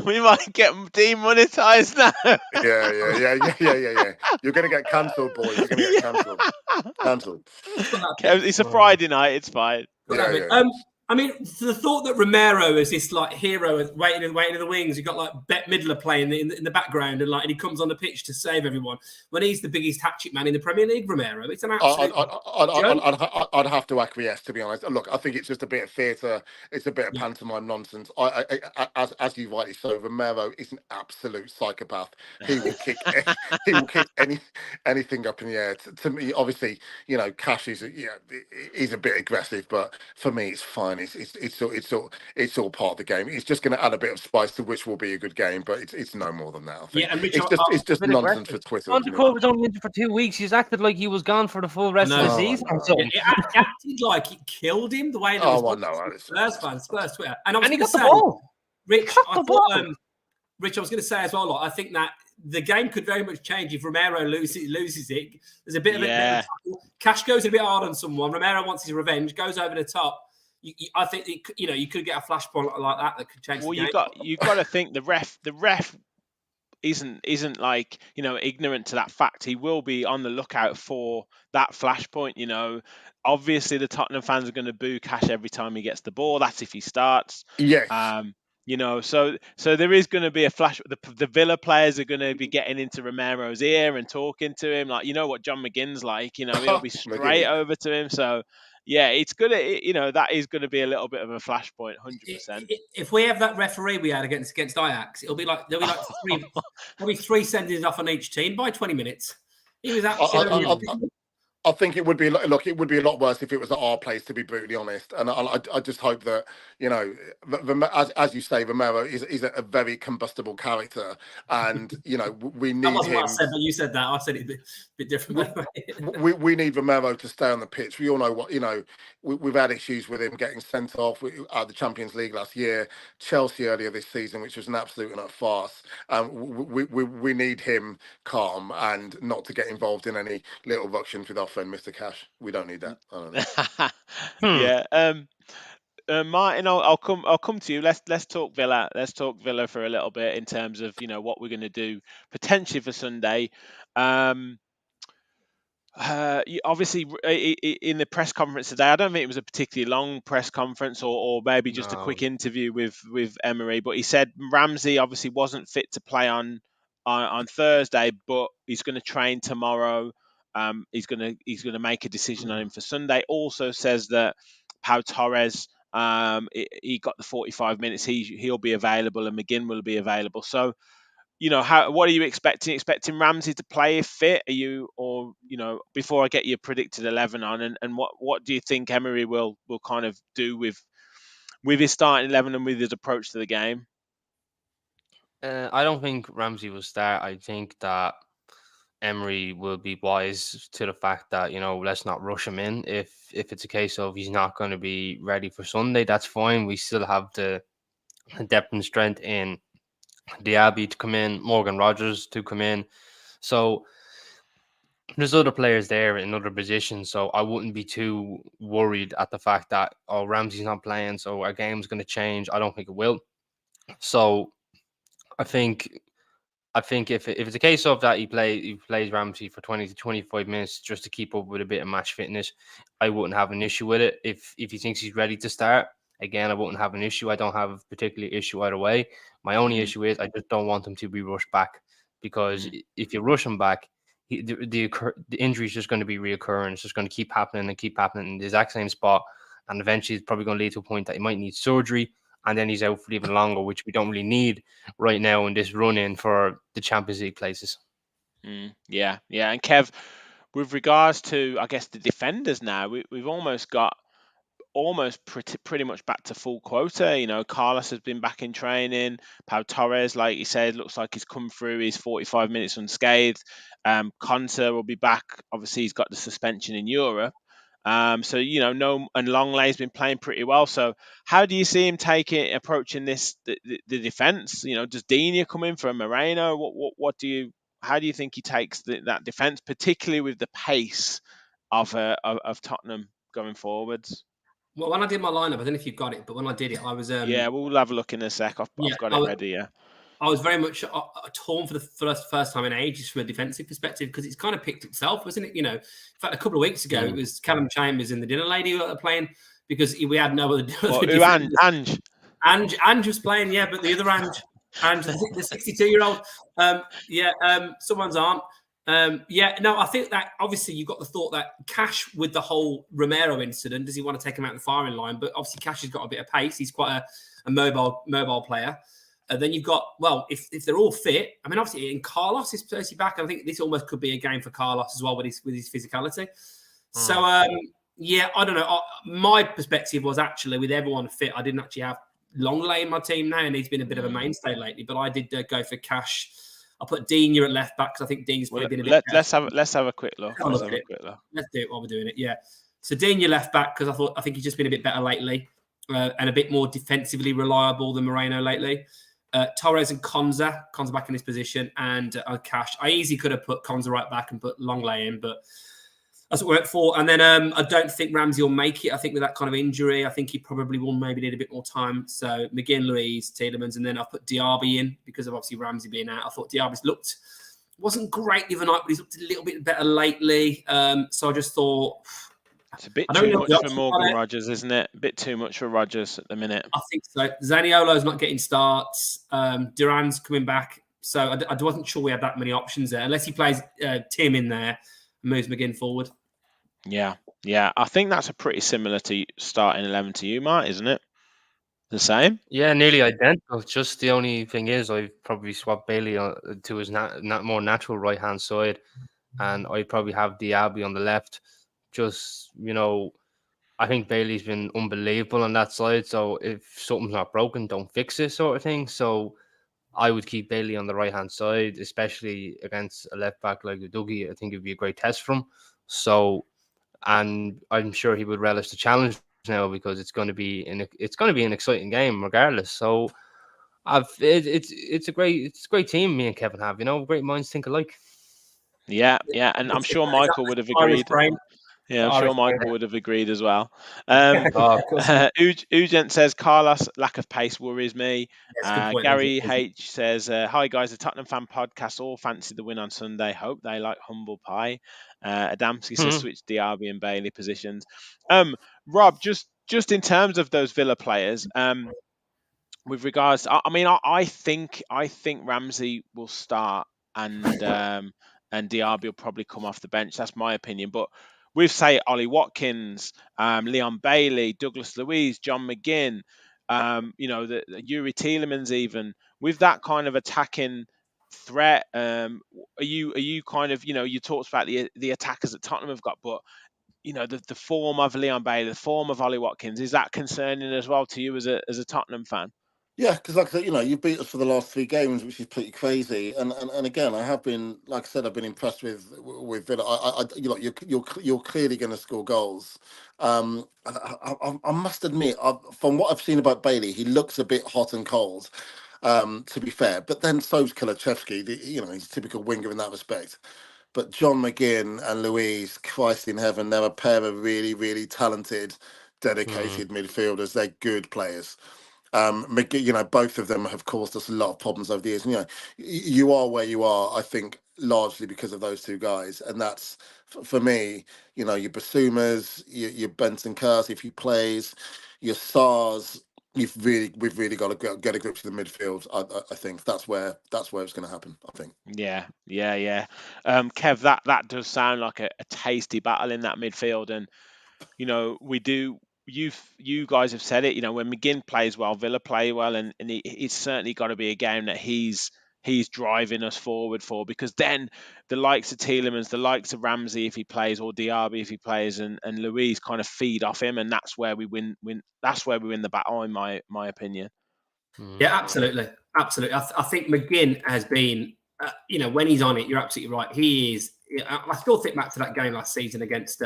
[SPEAKER 1] We might get demonetized now.
[SPEAKER 2] Yeah. You're going to get cancelled, boys. You're going to get cancelled.
[SPEAKER 1] It's a Friday night. It's fine.
[SPEAKER 3] I mean, the thought that Romero is this like hero waiting in the wings. You've got like Bette Midler playing in the background, and he comes on the pitch to save everyone when he's the biggest hatchet man in the Premier League. Romero, it's an absolute.
[SPEAKER 2] I'd have to acquiesce, to be honest. Look, I think it's just a bit of theatre. It's a bit of pantomime nonsense. As you rightly so, Romero is an absolute psychopath. He will kick. He will kick anything up in the air. To me, obviously, Cash is he's a bit aggressive, but for me, it's fine. It's all part of the game. It's just going to add a bit of spice to which will be a good game, but it's no more than that. I think.
[SPEAKER 3] Yeah, and
[SPEAKER 2] it's just nonsense for Twitter.
[SPEAKER 4] Undercover was only in for 2 weeks. He's acted like he was gone for the full rest of the season.
[SPEAKER 3] It acted like it killed him the way that Spurs Twitter. And
[SPEAKER 4] he got the ball.
[SPEAKER 3] Rich, Rich, I was going to say as well, I think that the game could very much change if Romero loses it. There's a bit of a Cash goes a bit hard on someone. Romero wants his revenge, goes over the top. I think you could get a flashpoint like that could change.
[SPEAKER 1] Well,
[SPEAKER 3] the game.
[SPEAKER 1] you got to think the ref isn't like ignorant to that fact. He will be on the lookout for that flashpoint. Obviously the Tottenham fans are going to boo Cash every time he gets the ball. That's if he starts.
[SPEAKER 2] Yes.
[SPEAKER 1] So there is going to be a flash. The Villa players are going to be getting into Romero's ear and talking to him, like what John McGinn's like. He'll be straight over to him. So yeah, it's gonna. That is going to be a little bit of a flashpoint, 100%.
[SPEAKER 3] If we have that referee we had against Ajax, there'll be like three sendings off on each team by 20 minutes. He was absolutely.
[SPEAKER 2] I think it would be look. It would be a lot worse if it was at our place, to be brutally honest. And I just hope that, you know, as you say, Romero is a very combustible character, and you know we need
[SPEAKER 3] that wasn't
[SPEAKER 2] him.
[SPEAKER 3] what I said, but you said that. I said it a bit different.
[SPEAKER 2] We need Romero to stay on the pitch. We all know what, you know. We've had issues with him getting sent off at the Champions League last year, Chelsea earlier this season, which was an absolute and utter farce. We need him calm and not to get involved in any little ructions with our friend Mr. Cash. We don't need that. I don't know.
[SPEAKER 1] Yeah. Martin, I'll come to you. Let's talk Villa. Let's talk Villa for a little bit in terms of, you know, what we're going to do potentially for Sunday. Obviously, in the press conference today, I don't think it was a particularly long press conference, or maybe just a quick interview with Emery. But he said Ramsey obviously wasn't fit to play on Thursday, but he's going to train tomorrow. He's going to make a decision on him for Sunday. Also says that Pau Torres, he got the 45 minutes. He'll be available, and McGinn will be available. So, you know, what are you expecting? Expecting Ramsey to play if fit? Are you, or, you know, before I get your predicted 11 on, and what do you think Emery will kind of do with his starting 11 and with his approach to the game?
[SPEAKER 4] I don't think Ramsey will start. I think that Emery will be wise to the fact that, you know, let's not rush him in. If it's a case of he's not going to be ready for Sunday, that's fine. We still have the depth and strength in Diaby to come in, Morgan Rogers to come in. So there's other players there in other positions. So I wouldn't be too worried at the fact that, oh, Ramsey's not playing, so our game's going to change. I don't think it will. So I think if it's a case of that he plays Ramsey for 20 to 25 minutes just to keep up with a bit of match fitness, I wouldn't have an issue with it. If he thinks he's ready to start, again, I wouldn't have an issue. I don't have a particular issue either way. My only issue is I just don't want him to be rushed back, because if you rush him back, the injury is just going to be reoccurring. It's just going to keep happening in the exact same spot, and eventually it's probably going to lead to a point that he might need surgery, and then he's out for even longer, which we don't really need right now in this run-in for the Champions League places.
[SPEAKER 1] Yeah. And Kev, with regards to, I guess, the defenders now, we've almost got pretty much back to full quota. You know, Carlos has been back in training. Pau Torres, like you said, looks like he's come through his 45 minutes unscathed. Konsa will be back. Obviously, he's got the suspension in Europe. So, you know, and Longley's been playing pretty well. So how do you see him approaching this, the defence? You know, does Digne come in for Moreno? How do you think he takes that defence, particularly with the pace of Tottenham going forwards?
[SPEAKER 3] Well, when I did my lineup, I don't know if you've got it, but when I did it, I was
[SPEAKER 1] yeah, we'll have a look in a sec. I've got it ready. Yeah,
[SPEAKER 3] I was very much torn for the first time in ages from a defensive perspective, because it's kind of picked itself, wasn't it? You know, in fact, a couple of weeks ago, it was Callum Chambers and the dinner lady who were playing, because we had no other. Ange was playing, yeah, but the other Ange, the 62-year-old, someone's aunt. I think that obviously you've got the thought that Cash, with the whole Romero incident, does he want to take him out the firing line? But obviously Cash has got a bit of pace. He's quite a mobile player. Then you've got, well, if they're all fit, I mean, obviously in Carlos is Percy back. I think this almost could be a game for Carlos as well with his physicality. So I don't know. My perspective was actually with everyone fit, I didn't actually have Longley in my team now, and he's been a bit of a mainstay lately. But I did go for Cash. I put Digne at left back because I think Digne's probably been a bit.
[SPEAKER 1] Let's have a quick look. Let's do
[SPEAKER 3] it while we're doing it. Yeah. So Digne left back because I think he's just been a bit better lately, and a bit more defensively reliable than Moreno lately. Torres and Konsa back in his position, and Cash. I easily could have put Konsa right back and put Longley in, but that's what we went for. And then I don't think Ramsey will make it. I think with that kind of injury, I think he probably will maybe need a bit more time. So McGinn, Luiz, Tielemans, and then I'll put Diaby in because of obviously Ramsey being out. I thought Diaby's wasn't great the other night, but he's looked a little bit better lately. So I just thought
[SPEAKER 1] it's a bit too much for Morgan Rogers, isn't it? A bit too much for Rogers at the minute.
[SPEAKER 3] I think so. Zaniolo's not getting starts. Duran's coming back. So I wasn't sure we had that many options there, unless he plays Tim in there and moves McGinn forward.
[SPEAKER 1] Yeah. I think that's a pretty similar to starting 11 to you, Mark, isn't it? The same?
[SPEAKER 4] Yeah, nearly identical. Just the only thing is I've probably swapped Bailey to his more natural right-hand side. and I'd probably have Diaby on the left. Just, I think Bailey's been unbelievable on that side. So if something's not broken, don't fix it, sort of thing. So I would keep Bailey on the right-hand side, especially against a left back like the Dougie. I think it'd be a great test for him. So, and I'm sure he would relish the challenge now, because it's going to be an exciting game regardless. So, it's a great team me and Kevin have. Great minds think alike.
[SPEAKER 1] Yeah, and I'm sure Michael would have agreed. Yeah, I'm sure Michael would have agreed as well. Ugent says Carlos' lack of pace worries me. Gary H says, hi guys, the Tottenham fan podcast all fancy the win on Sunday. Hope they like humble pie. Adamski says switch Diaby and Bailey positions. Rob, just in terms of those Villa players, with regards, I think Ramsey will start and Diaby will probably come off the bench. That's my opinion. But with, say, Ollie Watkins, Leon Bailey, Douglas Luiz, John McGinn, the Yuri Tielemans, even with that kind of attacking threat, are you kind of, you talked about the attackers that Tottenham have got, but the form of Leon Bailey, the form of Ollie Watkins, is that concerning as well to you as a Tottenham fan?
[SPEAKER 2] Yeah, because like I said, you beat us for the last 3 games, which is pretty crazy. And again, I have been, like I said, I've been impressed with Villa. You're clearly going to score goals. I must admit, from what I've seen about Bailey, he looks a bit hot and cold. To be fair, but then so's Kulusevski. He's a typical winger in that respect. But John McGinn and Luiz, Christ in heaven, they're a pair of really, really talented, dedicated midfielders. They're good players. Both of them have caused us a lot of problems over the years. And, you are where you are, I think, largely because of those 2 guys. And that's, for me, your Basumas, your Benson Cars, if he plays, your Stars, we've really got to get a grip to the midfield. I think that's where it's going to happen, I think.
[SPEAKER 1] Yeah. Kev, that does sound like a tasty battle in that midfield. And, we do... You guys have said it. When McGinn plays well, Villa play well, and it's certainly got to be a game that he's driving us forward for, because then the likes of Tielemans, the likes of Ramsey if he plays, or Diaby if he plays, and Luiz kind of feed off him, and that's where we win. That's where we win the battle, in my opinion.
[SPEAKER 3] Yeah, absolutely. I think McGinn has been, when he's on it, you're absolutely right. He is. I still think back to that game last season against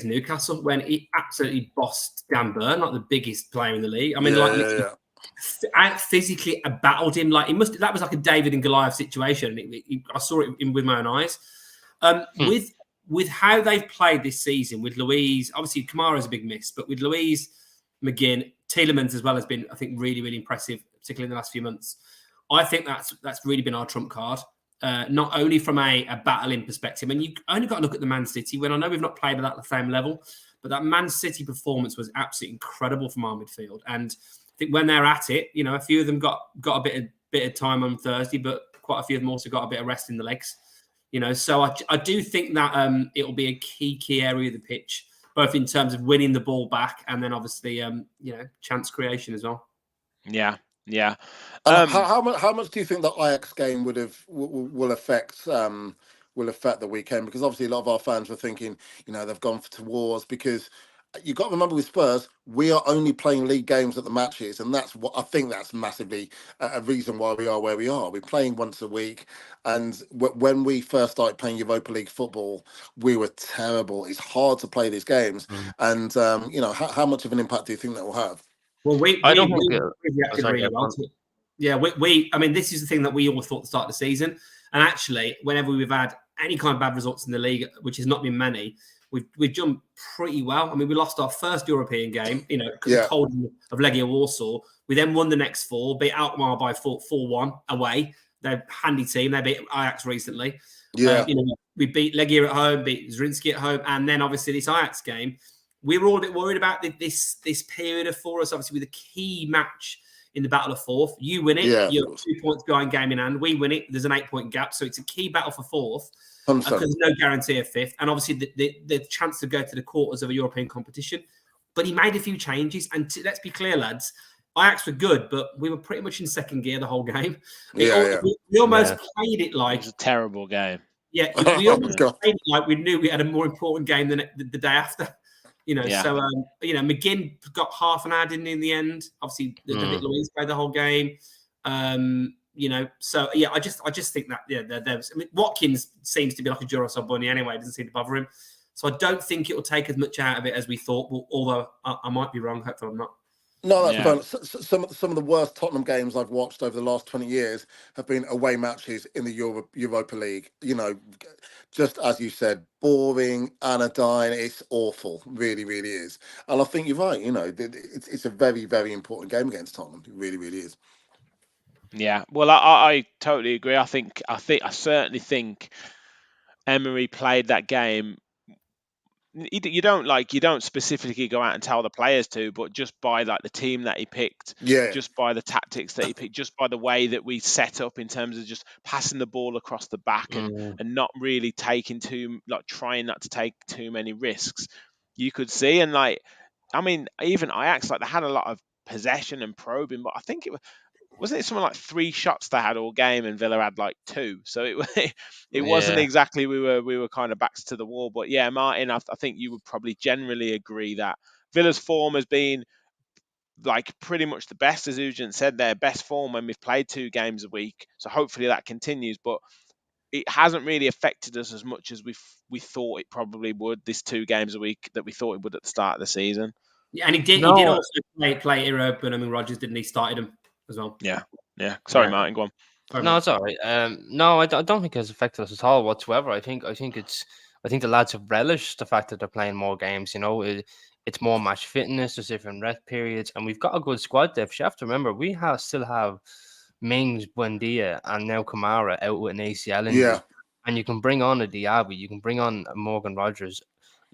[SPEAKER 3] Newcastle, when he absolutely bossed Dan Burn, like the biggest player in the league. I mean, physically battled him. Like that was like a David and Goliath situation. I saw it with my own eyes. With how they've played this season with Luiz, obviously Kamara's a big miss, but with Luiz, McGinn, Tielemans as well has been, I think, really, really impressive, particularly in the last few months. I think that's really been our trump card. Not only from a battling perspective, and you only got to look at the Man City, when I know we've not played at the same level, but that Man City performance was absolutely incredible from our midfield. And I think when they're at it, a few of them got a bit of time on Thursday, but quite a few of them also got a bit of rest in the legs. So I do think that it will be a key area of the pitch, both in terms of winning the ball back and then obviously chance creation as well.
[SPEAKER 1] Yeah.
[SPEAKER 2] How much do you think the Ajax game will affect the weekend? Because obviously a lot of our fans were thinking, they've gone to wars, because you've got to remember with Spurs, we are only playing league games at the matches, and that's what I think that's massively a reason why we are where we are. We're playing once a week, and when we first started playing Europa League football, we were terrible. It's hard to play these games, and how much of an impact do you think that will have?
[SPEAKER 3] Well, we reacted really well to it. Yeah, I mean, this is the thing that we all thought at the start of the season. And actually, whenever we've had any kind of bad results in the league, which has not been many, we've jumped pretty well. I mean, we lost our first European game, because of cold of Legia Warsaw. We then won the next 4, beat Alkmaar by 4-1 away. They're a handy team. They beat Ajax recently. Yeah. We beat Legia at home, beat Zrinski at home, and then obviously this Ajax game. We were all a bit worried about this period for us, obviously, with a key match in the battle of fourth. You win it, you're 2 points behind game in hand. We win it, there's an 8-point gap. So it's a key battle for fourth, because there's no guarantee of fifth. And obviously the chance to go to the quarters of a European competition. But he made a few changes. And let's be clear, lads, Ajax were good, but we were pretty much in second gear the whole game. We almost played it like...
[SPEAKER 1] It was a terrible game.
[SPEAKER 3] Yeah, we almost played like we knew we had a more important game than the day after. So McGinn got half an hour, didn't he, in the end? Obviously, David Luiz played the whole game. So I just think that there was. I mean, Watkins seems to be like a Duracell bunny anyway. It doesn't seem to bother him. So I don't think it will take as much out of it as we thought. Although I might be wrong. Hopefully, I'm not.
[SPEAKER 2] No, that's fine. Some of the worst Tottenham games I've watched over the last 20 years have been away matches in the Europa League. Just as you said, boring, anodyne. It's awful, really, really is. And I think you're right. It's a very, very important game against Tottenham. It really, really is.
[SPEAKER 1] Yeah, well, I totally agree. I certainly think Emery played that game. You don't specifically go out and tell the players to, but just by like the team that he picked, just by the tactics that he picked, just by the way that we set up in terms of just passing the ball across the back and not really trying not to take too many risks, you could see. And even Ajax, they had a lot of possession and probing, but I think wasn't it something like 3 shots they had all game and Villa had like 2, so it wasn't exactly we were kind of backs to the wall. But yeah, Martin, I think you would probably generally agree that Villa's form has been like pretty much the best, as Ugent said, their best form when we've played 2 games a week, so hopefully that continues. But it hasn't really affected us as much as we thought it probably would, this 2 games a week that we thought it would at the start of the season.
[SPEAKER 3] Yeah, and he did also play Europe, and I mean Rodgers didn't, he started him as well.
[SPEAKER 1] Yeah. Sorry, Martin, go on.
[SPEAKER 4] No, it's all right. No, I don't think it's affected us at all whatsoever. I think the lads have relished the fact that they're playing more games. It's more match fitness. There's different rest periods, and we've got a good squad depth. You have to remember we still have Mings, Buendia, and now Kamara out with an ACL injury. And you can bring on a Diaby, you can bring on Morgan Rogers,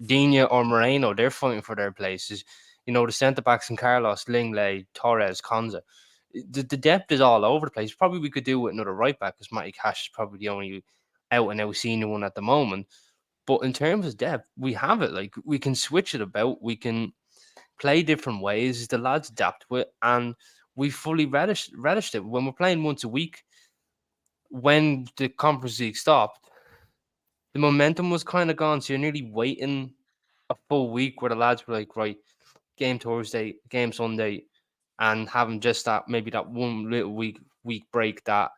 [SPEAKER 4] Digne or Moreno. They're fighting for their places. The centre backs in Carlos, Lingley, Torres, Konza. The depth is all over the place. Probably we could do with another right back, because Matty Cash is probably the only out and out senior one at the moment. But in terms of depth, we have it. Like, we can switch it about. We can play different ways. The lads adapt to it, and we fully relished it. When we're playing once a week, when the Conference League stopped, the momentum was kind of gone. So you're nearly waiting a full week where the lads were like, right, game Thursday, game Sunday, and having just that one little week break that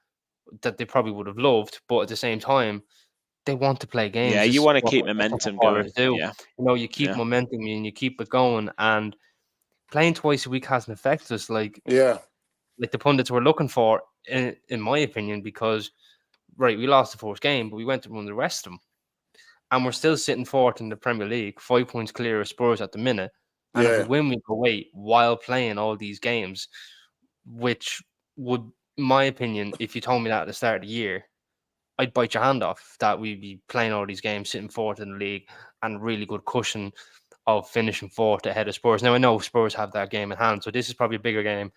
[SPEAKER 4] they probably would have loved, but at the same time, they want to play games.
[SPEAKER 1] Yeah, you want to keep momentum going. Yeah.
[SPEAKER 4] You keep momentum and you keep it going, and playing twice a week hasn't affected us like the pundits were looking for, in my opinion, because we lost the first game, but we went to run the rest of them, and we're still sitting fourth in the Premier League, 5 points clear of Spurs at the minute. And if we win, we go away while playing all these games, which would, in my opinion, if you told me that at the start of the year, I'd bite your hand off that we'd be playing all these games, sitting fourth in the league, and really good cushion of finishing fourth ahead of Spurs. Now, I know Spurs have that game in hand, so this is probably a bigger game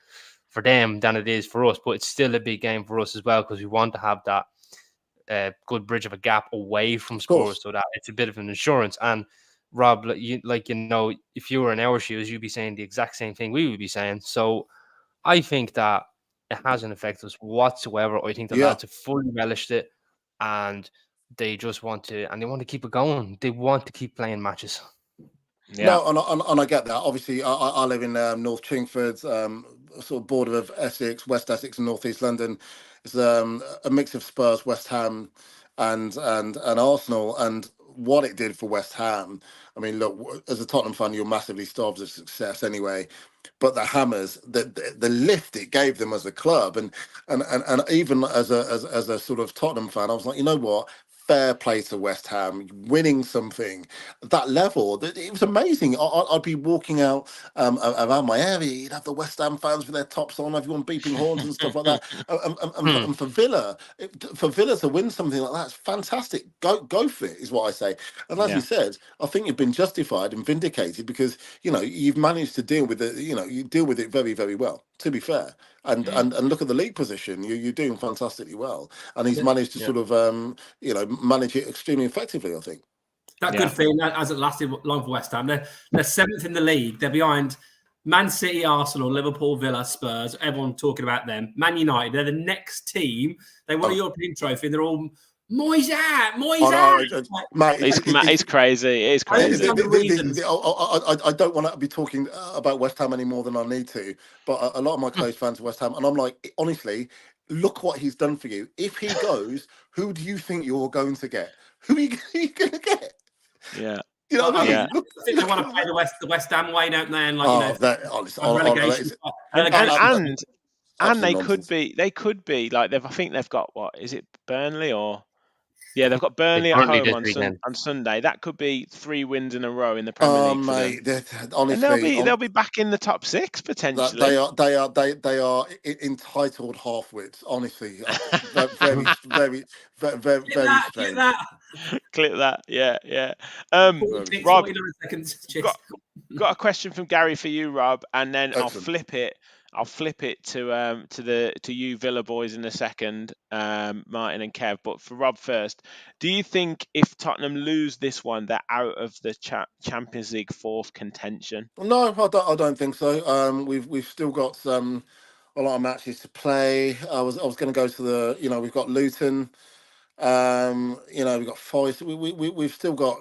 [SPEAKER 4] for them than it is for us, but it's still a big game for us as well, because we want to have that good bridge of a gap away from Spurs, so that it's a bit of an insurance. And Rob, if you were in our shoes, you'd be saying the exact same thing we would be saying. So I think that it hasn't affected us whatsoever. I think the lads have fully relished it, and they just want to keep it going. They want to keep playing matches.
[SPEAKER 2] Yeah. No, and I get that. Obviously, I live in North Chingford, sort of border of Essex, West Essex, and North East London. It's a mix of Spurs, West Ham, and Arsenal. And what it did for West Ham, I mean, look, as a Tottenham fan, you're massively starved of success anyway. But the Hammers, the lift it gave them as a club, and even as a sort of Tottenham fan, I was like, you know what? Fair play to West Ham, winning something at that level. It was amazing. I'd be walking out around my area. You'd have the West Ham fans with their tops on, everyone beeping horns and stuff like that. And for Villa to win something like that, it's fantastic. Go for it, is what I say. And as you said, I think you've been justified and vindicated, because you've managed to deal with it. You deal with it very, very well, to be fair. And look at the league position. You're doing fantastically well. And he's managed to sort of manage it extremely effectively, I think.
[SPEAKER 3] That good thing hasn't lasted long for West Ham. They're 7th in the league. They're behind Man City, Arsenal, Liverpool, Villa, Spurs. Everyone talking about them. Man United, they're the next team. They won a European trophy. They're all Moyes out.
[SPEAKER 2] Mate,
[SPEAKER 1] It's crazy. It's crazy.
[SPEAKER 2] I don't want to be talking about West Ham any more than I need to, but a lot of my close fans of West Ham, and I'm like, honestly, look what he's done for you. If he goes, who do you think you're going to get? Who are you going to get?
[SPEAKER 1] Yeah.
[SPEAKER 2] You know what I mean?
[SPEAKER 3] I think they want to play the West Ham way, don't they? And
[SPEAKER 2] relegation.
[SPEAKER 1] And they could be like I think they've got what is it, Burnley or. Yeah, they've got Burnley at home on Sunday. That could be 3 wins in a row in the Premier League.
[SPEAKER 2] Mate, honestly,
[SPEAKER 1] and they'll be back in the top 6 potentially.
[SPEAKER 2] They are entitled half-wits. Honestly, very strange.
[SPEAKER 1] Clip that, yeah. Rob, got a question from Gary for you, Rob, and then
[SPEAKER 2] Excellent.
[SPEAKER 1] I'll flip it to you Villa boys in a second, Martin and Kev. But for Rob first, do you think if Tottenham lose this one, they're out of the Champions League 4th contention?
[SPEAKER 2] No, I don't think so. We've still got a lot of matches to play. I was going to go to we've got Luton. We've got Forest. We've still got.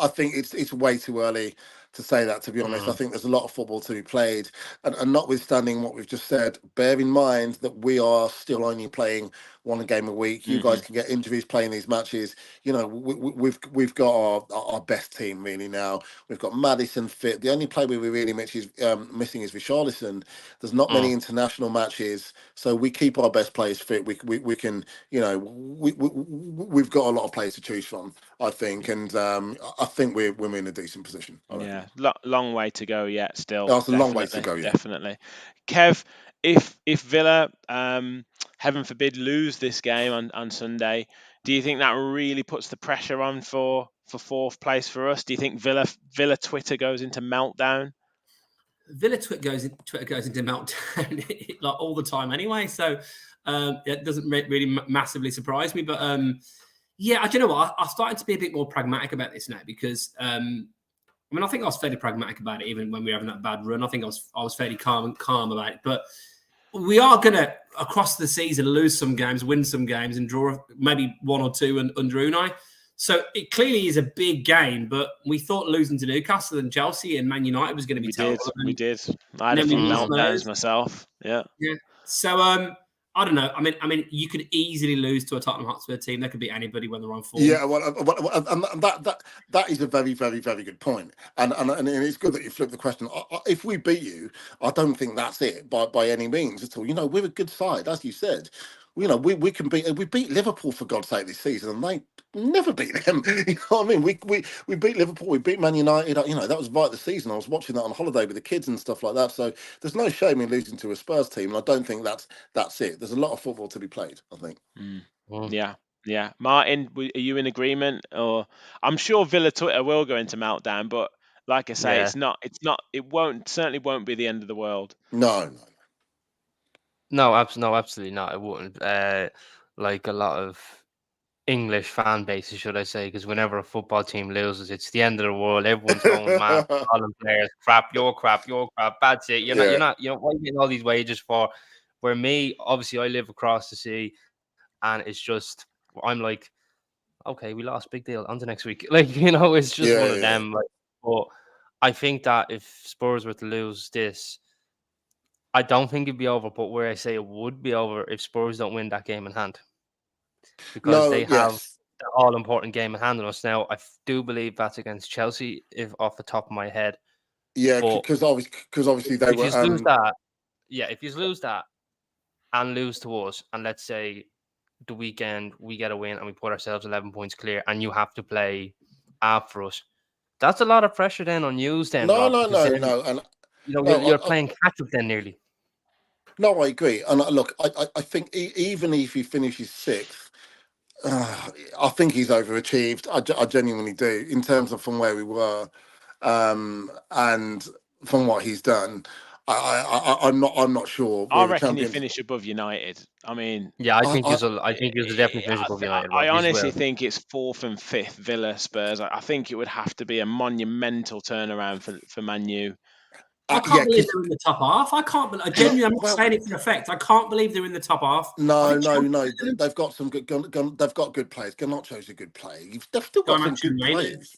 [SPEAKER 2] I think it's way too early to say that, to be honest. I think there's a lot of football to be played, and notwithstanding what we've just said, bear in mind that we are still only playing 1 game a week. You guys can get injuries playing these matches. We've got our best team really now. We've got Maddison fit. The only player we really missing is Richarlison. There's not many international matches, so we keep our best players fit. We can, we've got a lot of players to choose from, I think, and I think we're in a decent position.
[SPEAKER 1] Yeah, long way to go yet. Still,
[SPEAKER 2] that's a long way to go. Yeah.
[SPEAKER 1] Definitely, Kev. If Villa, heaven forbid, lose this game on Sunday, do you think that really puts the pressure on for 4th place for us? Do you think Villa Twitter goes into meltdown?
[SPEAKER 3] Villa Twitter goes into meltdown like all the time anyway, so it doesn't really massively surprise me. But yeah, I don't know what, I'm starting to be a bit more pragmatic about this now because I think I was fairly pragmatic about it even when we were having that bad run. I think I was fairly calm about it. But we are going to, across the season, lose some games, win some games, and draw maybe 1 or 2 under Unai. So it clearly is a big game, but we thought losing to Newcastle and Chelsea and Man United was going to be terrible.
[SPEAKER 1] We did. I had a few meltdowns myself. Yeah.
[SPEAKER 3] So I don't know. I mean, you could easily lose to a Tottenham Hotspur team. That could be anybody when they're on form.
[SPEAKER 2] Yeah, well, that is a very, very, very good point. And it's good that you flipped the question. If we beat you, I don't think that's it by any means at all. We're a good side, as you said. We can we beat Liverpool for God's sake this season, and they never beat them. You know what I mean? We beat Liverpool, we beat Man United. That was right the season. I was watching that on holiday with the kids and stuff like that. So there's no shame in losing to a Spurs team, and I don't think that's it. There's a lot of football to be played, I think.
[SPEAKER 1] Yeah. Martin, are you in agreement? Or I'm sure Villa Twitter will go into meltdown, but like I say, it certainly won't be the end of the world.
[SPEAKER 4] No, absolutely not. It wouldn't. Like a lot of English fan bases, should I say? Because whenever a football team loses, it's the end of the world. Everyone's going mad, calling players crap, you're crap. That's it. You're not. What are you getting all these wages for? Where me, obviously, I live across the sea, and it's just I'm like, okay, we lost, big deal. On to next week. Like it's just one of them. Like, but I think that if Spurs were to lose this, I don't think it'd be over, but where I say it would be over if Spurs don't win that game in hand. Because they have the all-important game in hand on us. Now, I do believe that's against Chelsea, if off the top of my head.
[SPEAKER 2] Yeah, because obviously they were...
[SPEAKER 4] if you lose that and lose to us, and let's say the weekend we get a win and we put ourselves 11 points clear, and you have to play after us, that's a lot of pressure then on you then,
[SPEAKER 2] No.
[SPEAKER 4] And, you're playing catch-up then nearly.
[SPEAKER 2] No, I agree. And look, I think even if he finishes 6th, I think he's overachieved. I genuinely do, in terms of from where we were and from what he's done. I'm not sure.
[SPEAKER 1] I reckon he finish above United. I mean,
[SPEAKER 4] yeah, I think he's definitely finish above United.
[SPEAKER 1] I honestly think it's 4th and 5th Villa Spurs. I think it would have to be a monumental turnaround for Man U
[SPEAKER 3] I can't believe they're in the top half. I can't believe. Genuinely, I'm not saying it for effect. I can't believe they're in the top half.
[SPEAKER 2] No. They've got some good. They've got good players. Garnacho's a good player. They've still got some good players.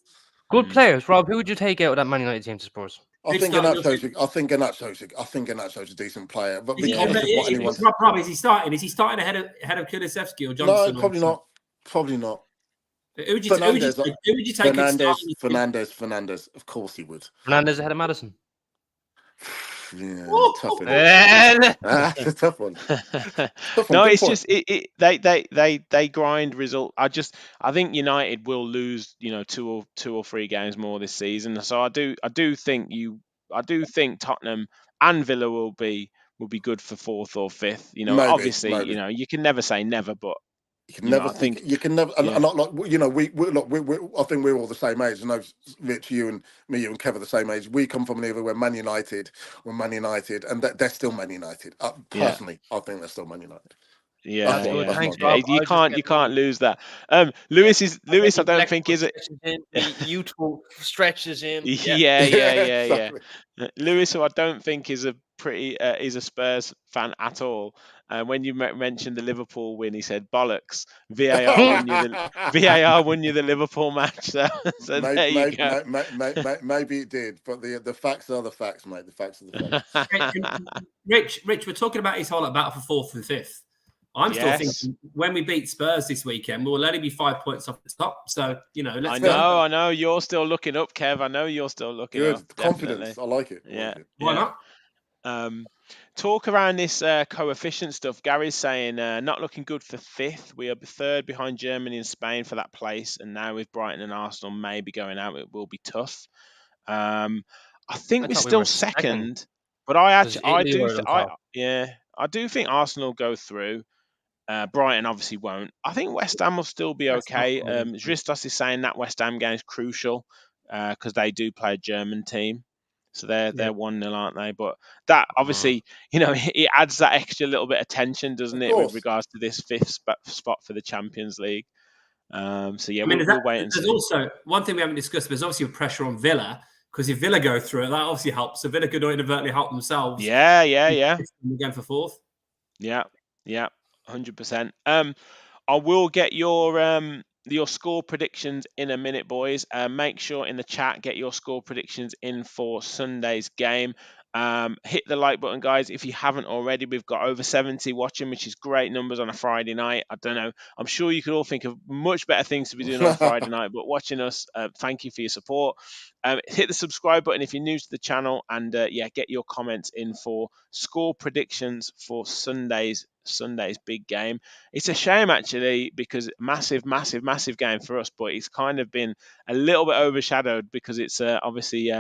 [SPEAKER 4] Good players, Rob. Who would you take out of that Man United team to Spurs?
[SPEAKER 2] I think Garnacho's a decent player, but
[SPEAKER 3] Rob, is he starting? Is he starting ahead of Kulusevski or Johnson?
[SPEAKER 2] No, probably not. Probably not.
[SPEAKER 3] Who would you take?
[SPEAKER 2] Fernandes. Of course he would.
[SPEAKER 4] Fernandes ahead of Maddison.
[SPEAKER 2] Yeah,
[SPEAKER 1] tough
[SPEAKER 2] one. That's a tough one.
[SPEAKER 1] No, it's just they grind result. I think United will lose, 2 or 3 games more this season. So I do think Tottenham and Villa will be good for 4th or 5th. Obviously, you can never say never, but
[SPEAKER 2] you can never think you can never. And not like we I think we're all the same age. I know, Rich, you and Kev are the same age. We come from an era where Man United, and they're still Man United. Personally, I think they're still Man United.
[SPEAKER 1] Yeah. You can't lose that. Lewis, I don't think is it.
[SPEAKER 4] Youthful stretches in.
[SPEAKER 1] Yeah. Exactly. Lewis, who I don't think is a Spurs fan at all. When you mentioned the Liverpool win, he said bollocks. VAR won you the Liverpool match. So there you go.
[SPEAKER 2] Maybe it did, but the facts are the facts, mate. The facts are the
[SPEAKER 3] facts. Rich, we're talking about his whole battle for 4th and 5th. I'm still thinking when we beat Spurs this weekend, we'll only be 5 points off the top. So, let's go.
[SPEAKER 1] I know. You're still looking up, Kev. I know you're still looking up.
[SPEAKER 2] Good. Confidence. Definitely. I like it.
[SPEAKER 1] Yeah.
[SPEAKER 3] Why
[SPEAKER 1] not? Talk around this coefficient stuff. Gary's saying not looking good for 5th. We are 3rd behind Germany and Spain for that place. And now with Brighton and Arsenal maybe going out, it will be tough. I think we're still second. But I do think Arsenal go through. Brighton obviously won't. I think West Ham will still be okay. Zristos is saying that West Ham game is crucial because they do play a German team. So they're 1-0, aren't they? But that obviously, it adds that extra little bit of tension, doesn't it, with regards to this 5th spot for the Champions League? We'll wait and see.
[SPEAKER 3] There's also one thing we haven't discussed. There's obviously pressure on Villa because if Villa go through it, that obviously helps. So Villa could inadvertently help themselves.
[SPEAKER 1] Yeah.
[SPEAKER 3] Again for 4th.
[SPEAKER 1] Yeah. 100%. I will get your score predictions in a minute, boys. Make sure in the chat, get your score predictions in for Sunday's game. Hit the like button, guys. If you haven't already, we've got over 70 watching, which is great numbers on a Friday night. I don't know. I'm sure you could all think of much better things to be doing on a Friday night, but watching us, thank you for your support. Hit the subscribe button if you're new to the channel, and get your comments in for score predictions for Sunday's big game. It's a shame actually because massive game for us, but it's kind of been a little bit overshadowed because it's obviously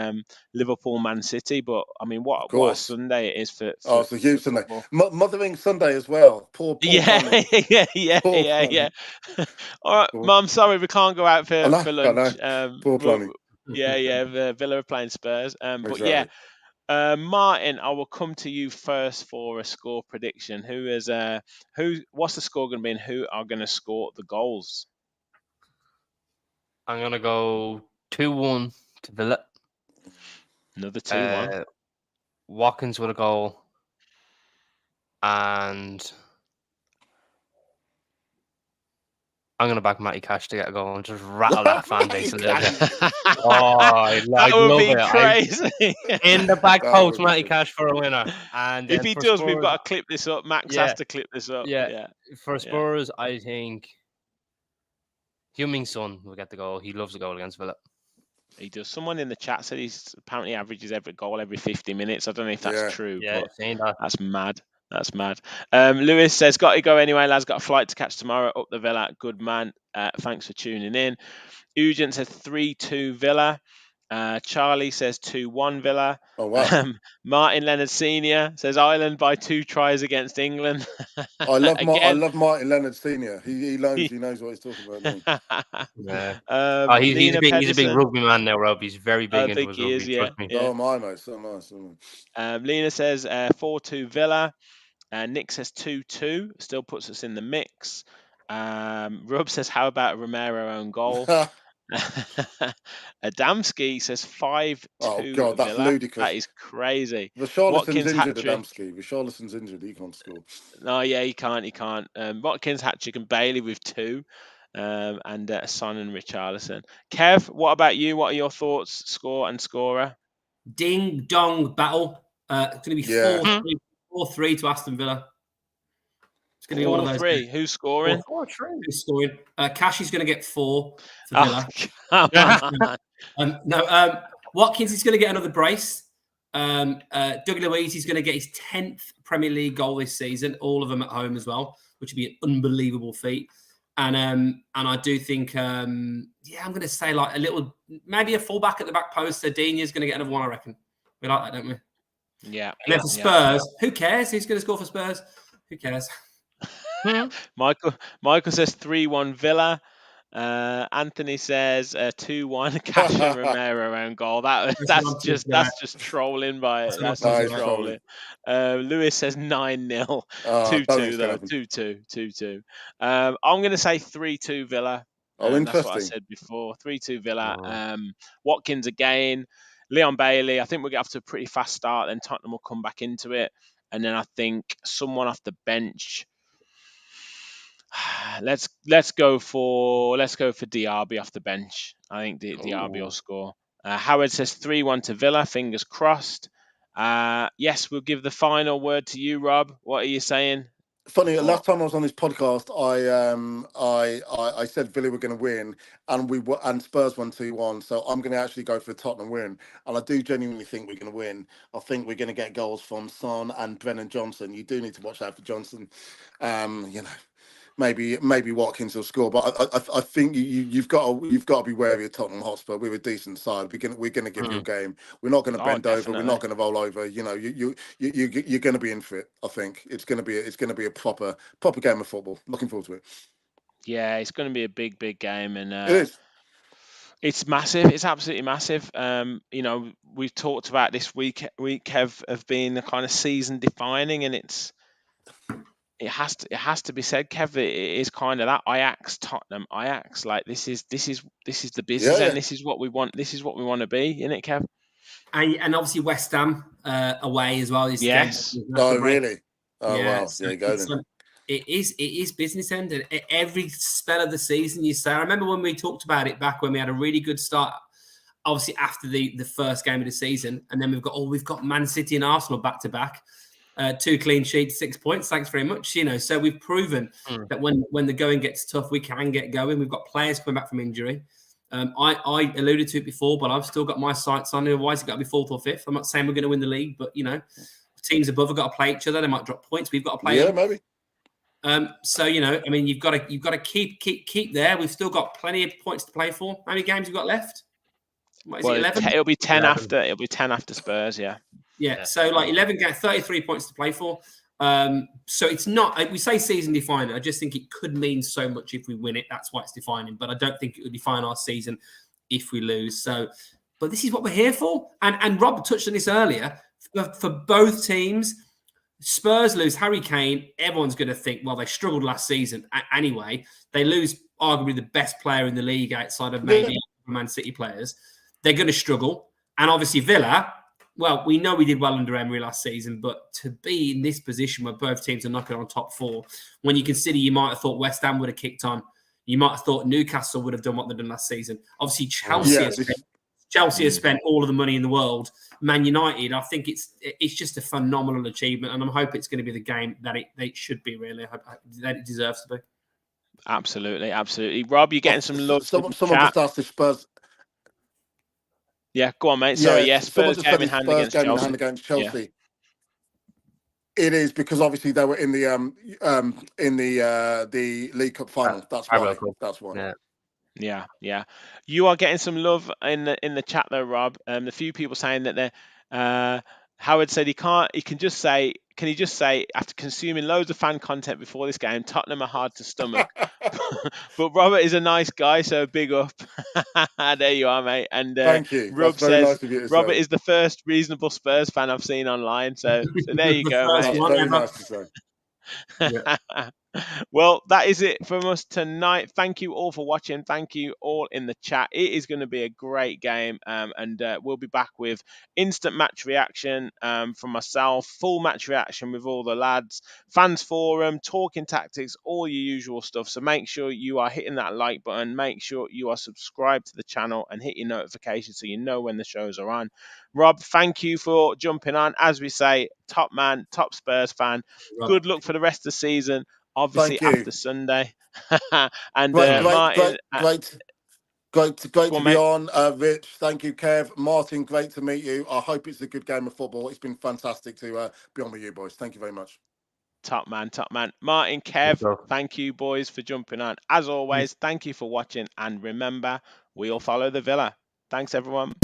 [SPEAKER 1] Liverpool Man City. But I mean, what a Sunday it is for
[SPEAKER 2] it's a huge Sunday. Mothering Sunday as well. Poor
[SPEAKER 1] yeah. All right, Mum, sorry we can't go out for lunch.
[SPEAKER 2] Poor planning.
[SPEAKER 1] Villa are playing Spurs. Exactly. But Martin, I will come to you first for a score prediction. What's the score going to be, and who are going to score the goals?
[SPEAKER 4] I'm going to go 2-1 to Villa.
[SPEAKER 1] Another 2-1.
[SPEAKER 4] Watkins with a goal, and I'm going to back Matty Cash to get a goal and just rattle that fan base a little bit.
[SPEAKER 1] That would be crazy.
[SPEAKER 4] In the back post, Matty Cash for a winner. And
[SPEAKER 1] if he does, we've got to clip this up. Max has to clip this up.
[SPEAKER 4] Yeah. For Spurs, I think Heung-min Son will get the goal. He loves a goal against Villa.
[SPEAKER 1] He does. Someone in the chat said he's apparently averages every goal every 50 minutes. I don't know if that's true.
[SPEAKER 4] Yeah,
[SPEAKER 1] but that's mad. That's mad. Lewis says, got to go anyway, lads. Got a flight to catch tomorrow up the Villa. Good man. Thanks for tuning in. Ugent says 3-2 Villa. Charlie says 2-1 Villa.
[SPEAKER 2] Oh, wow.
[SPEAKER 1] Martin Leonard Sr. says Ireland by 2 tries against England.
[SPEAKER 2] I love Martin Leonard Sr. He knows what he's talking about.
[SPEAKER 4] He's a big rugby man now, Rob. He's very big into his rugby.
[SPEAKER 2] Oh, my mate. So nice.
[SPEAKER 1] Lena says 4-2 Villa. Nick says 2-2. Still puts us in the mix. Rob says, how about a Romero own goal? Adamski says 5-2
[SPEAKER 2] Oh God, that's
[SPEAKER 1] Villa.
[SPEAKER 2] ludicrous.
[SPEAKER 1] That is crazy.
[SPEAKER 2] Richarlison's injured,
[SPEAKER 1] hat-trick.
[SPEAKER 2] Adamski. Richarlison's injured. He can't score.
[SPEAKER 1] No, yeah, he can't. Watkins, hat-trick, and Bailey with 2. And Son and Richarlison. Kev, what about you? What are your thoughts, score and scorer?
[SPEAKER 3] Ding dong battle. It's going to be 4-3 to Aston Villa. It's going to be one of those.
[SPEAKER 1] 4-3. Who's scoring?
[SPEAKER 3] 4-3. Who's scoring? Cash is going to get 4 for Villa. Watkins is going to get another brace. Doug Luiz is going to get his 10th Premier League goal this season, all of them at home as well, which would be an unbelievable feat. And I do think, I'm going to say like maybe a fullback at the back post. Sardinia is going to get another one, I reckon. We like that, don't we?
[SPEAKER 1] Yeah.
[SPEAKER 3] And then for Spurs, who cares? Who's going to score for Spurs? Who cares?
[SPEAKER 1] Michael says 3-1 Villa. Anthony says 2-1 Cash and Romero own goal. That's just trolling by it. That's just trolling. Lewis says 9-0. 2-2 though. 2-2. I'm going to say 3-2 Villa.
[SPEAKER 2] Interesting.
[SPEAKER 1] That's what I said before. 3-2 Villa. Watkins again. Leon Bailey. I think we'll get off to a pretty fast start. Then Tottenham will come back into it, and then I think someone off the bench. Let's go for Diaby off the bench. I think Diaby will score. Howard says 3-1 to Villa. Fingers crossed. Yes, we'll give the final word to you, Rob. What are you saying?
[SPEAKER 2] Funny, last time I was on this podcast, I said Villa were going to win, and Spurs won 2-1. So I'm going to actually go for the Tottenham win, and I do genuinely think we're going to win. I think we're going to get goals from Son and Brennan Johnson. You do need to watch out for Johnson. Maybe Watkins will score, but I think you've got to be wary of Tottenham Hotspur. We're a decent side. We're going to give you a game. We're not going to bend over. We're not going to roll over. You know, you're going to be in for it. I think it's going to be a proper game of football. Looking forward to it. Yeah,
[SPEAKER 1] it's going to be a big game, and
[SPEAKER 2] it is.
[SPEAKER 1] It's massive. It's absolutely massive. We've talked about this week of being the kind of season defining, and it has to be said, Kev. It is kind of that Tottenham. Like this is the business, and this is what we want. This is what we want to be, isn't it, Kev?
[SPEAKER 3] And obviously West Ham away as well.
[SPEAKER 2] Yes. Oh, really? Oh, yeah, wow.
[SPEAKER 3] So
[SPEAKER 2] there you go then.
[SPEAKER 3] It is business end, and every spell of the season you say. I remember when we talked about it back when we had a really good start. Obviously after the first game of the season, and then we've got Man City and Arsenal back to back. 2 clean sheets, 6 points. Thanks very much. So we've proven that when the going gets tough, we can get going. We've got players coming back from injury. I alluded to it before, but I've still got my sights on. Otherwise, it's got to be 4th or 5th. I'm not saying we're going to win the league, but teams above have got to play each other. They might drop points. We've got to play.
[SPEAKER 2] Yeah, maybe.
[SPEAKER 3] So you've got to keep there. We've still got plenty of points to play for. How many games have we got left? What is it, 11?
[SPEAKER 1] It'll be 10 after. It'll be 10 after Spurs.
[SPEAKER 3] Yeah, so like 11 games, 33 points to play for. So it's not, we say season defining. I just think it could mean so much if we win it. That's why it's defining. But I don't think it would define our season if we lose. But this is what we're here for. And Rob touched on this earlier. For both teams, Spurs lose Harry Kane. Everyone's going to think, well, they struggled last season anyway. They lose arguably the best player in the league outside of maybe Man City players. They're going to struggle. And obviously Villa, well, we know we did well under Emery last season, but to be in this position where both teams are knocking on top 4, when you consider you might have thought West Ham would have kicked on, you might have thought Newcastle would have done what they've done last season. Obviously, Chelsea has spent all of the money in the world. Man United, I think it's just a phenomenal achievement, and I hope it's going to be the game that it should be, really. I hope that it deserves to be.
[SPEAKER 1] Absolutely. Rob, you're getting some love.
[SPEAKER 2] Someone just asked the Spurs.
[SPEAKER 1] Yeah, go on, mate. Sorry, yes. Spurs game in hand
[SPEAKER 2] against Chelsea. Yeah. It is because obviously they were in the League Cup final. That's why.
[SPEAKER 1] Yeah. You are getting some love in the chat though, Rob. A few people saying that Howard said can he just say after consuming loads of fan content before this game, Tottenham are hard to stomach. But Robert is a nice guy, so big up. There you are, mate. And
[SPEAKER 2] thank you.
[SPEAKER 1] Rob says Robert is the first reasonable Spurs fan I've seen online. So there you go, mate.
[SPEAKER 2] That's very nice to say.
[SPEAKER 1] Well, that is it from us tonight. Thank you all for watching. Thank you all in the chat. It is going to be a great game, and we'll be back with instant match reaction from myself, full match reaction with all the lads, fans forum, talking tactics, all your usual stuff. So make sure you are hitting that like button. Make sure you are subscribed to the channel and hit your notifications so you know when the shows are on. Rob, thank you for jumping on. As we say, top man, top Spurs fan.
[SPEAKER 3] Rob.
[SPEAKER 1] Good luck for the rest of the season. Obviously
[SPEAKER 2] Thank you.
[SPEAKER 1] after Sunday. And
[SPEAKER 2] Great to
[SPEAKER 1] on,
[SPEAKER 2] be
[SPEAKER 1] mate.
[SPEAKER 2] on. Rich, thank you, Kev. Martin, great to meet you. I hope it's a good game of football. It's been fantastic to be on with you boys. Thank you very much.
[SPEAKER 1] Top man. Martin, Kev, thank you boys for jumping on. As always, thank you for watching, and remember, we all follow the Villa. Thanks everyone.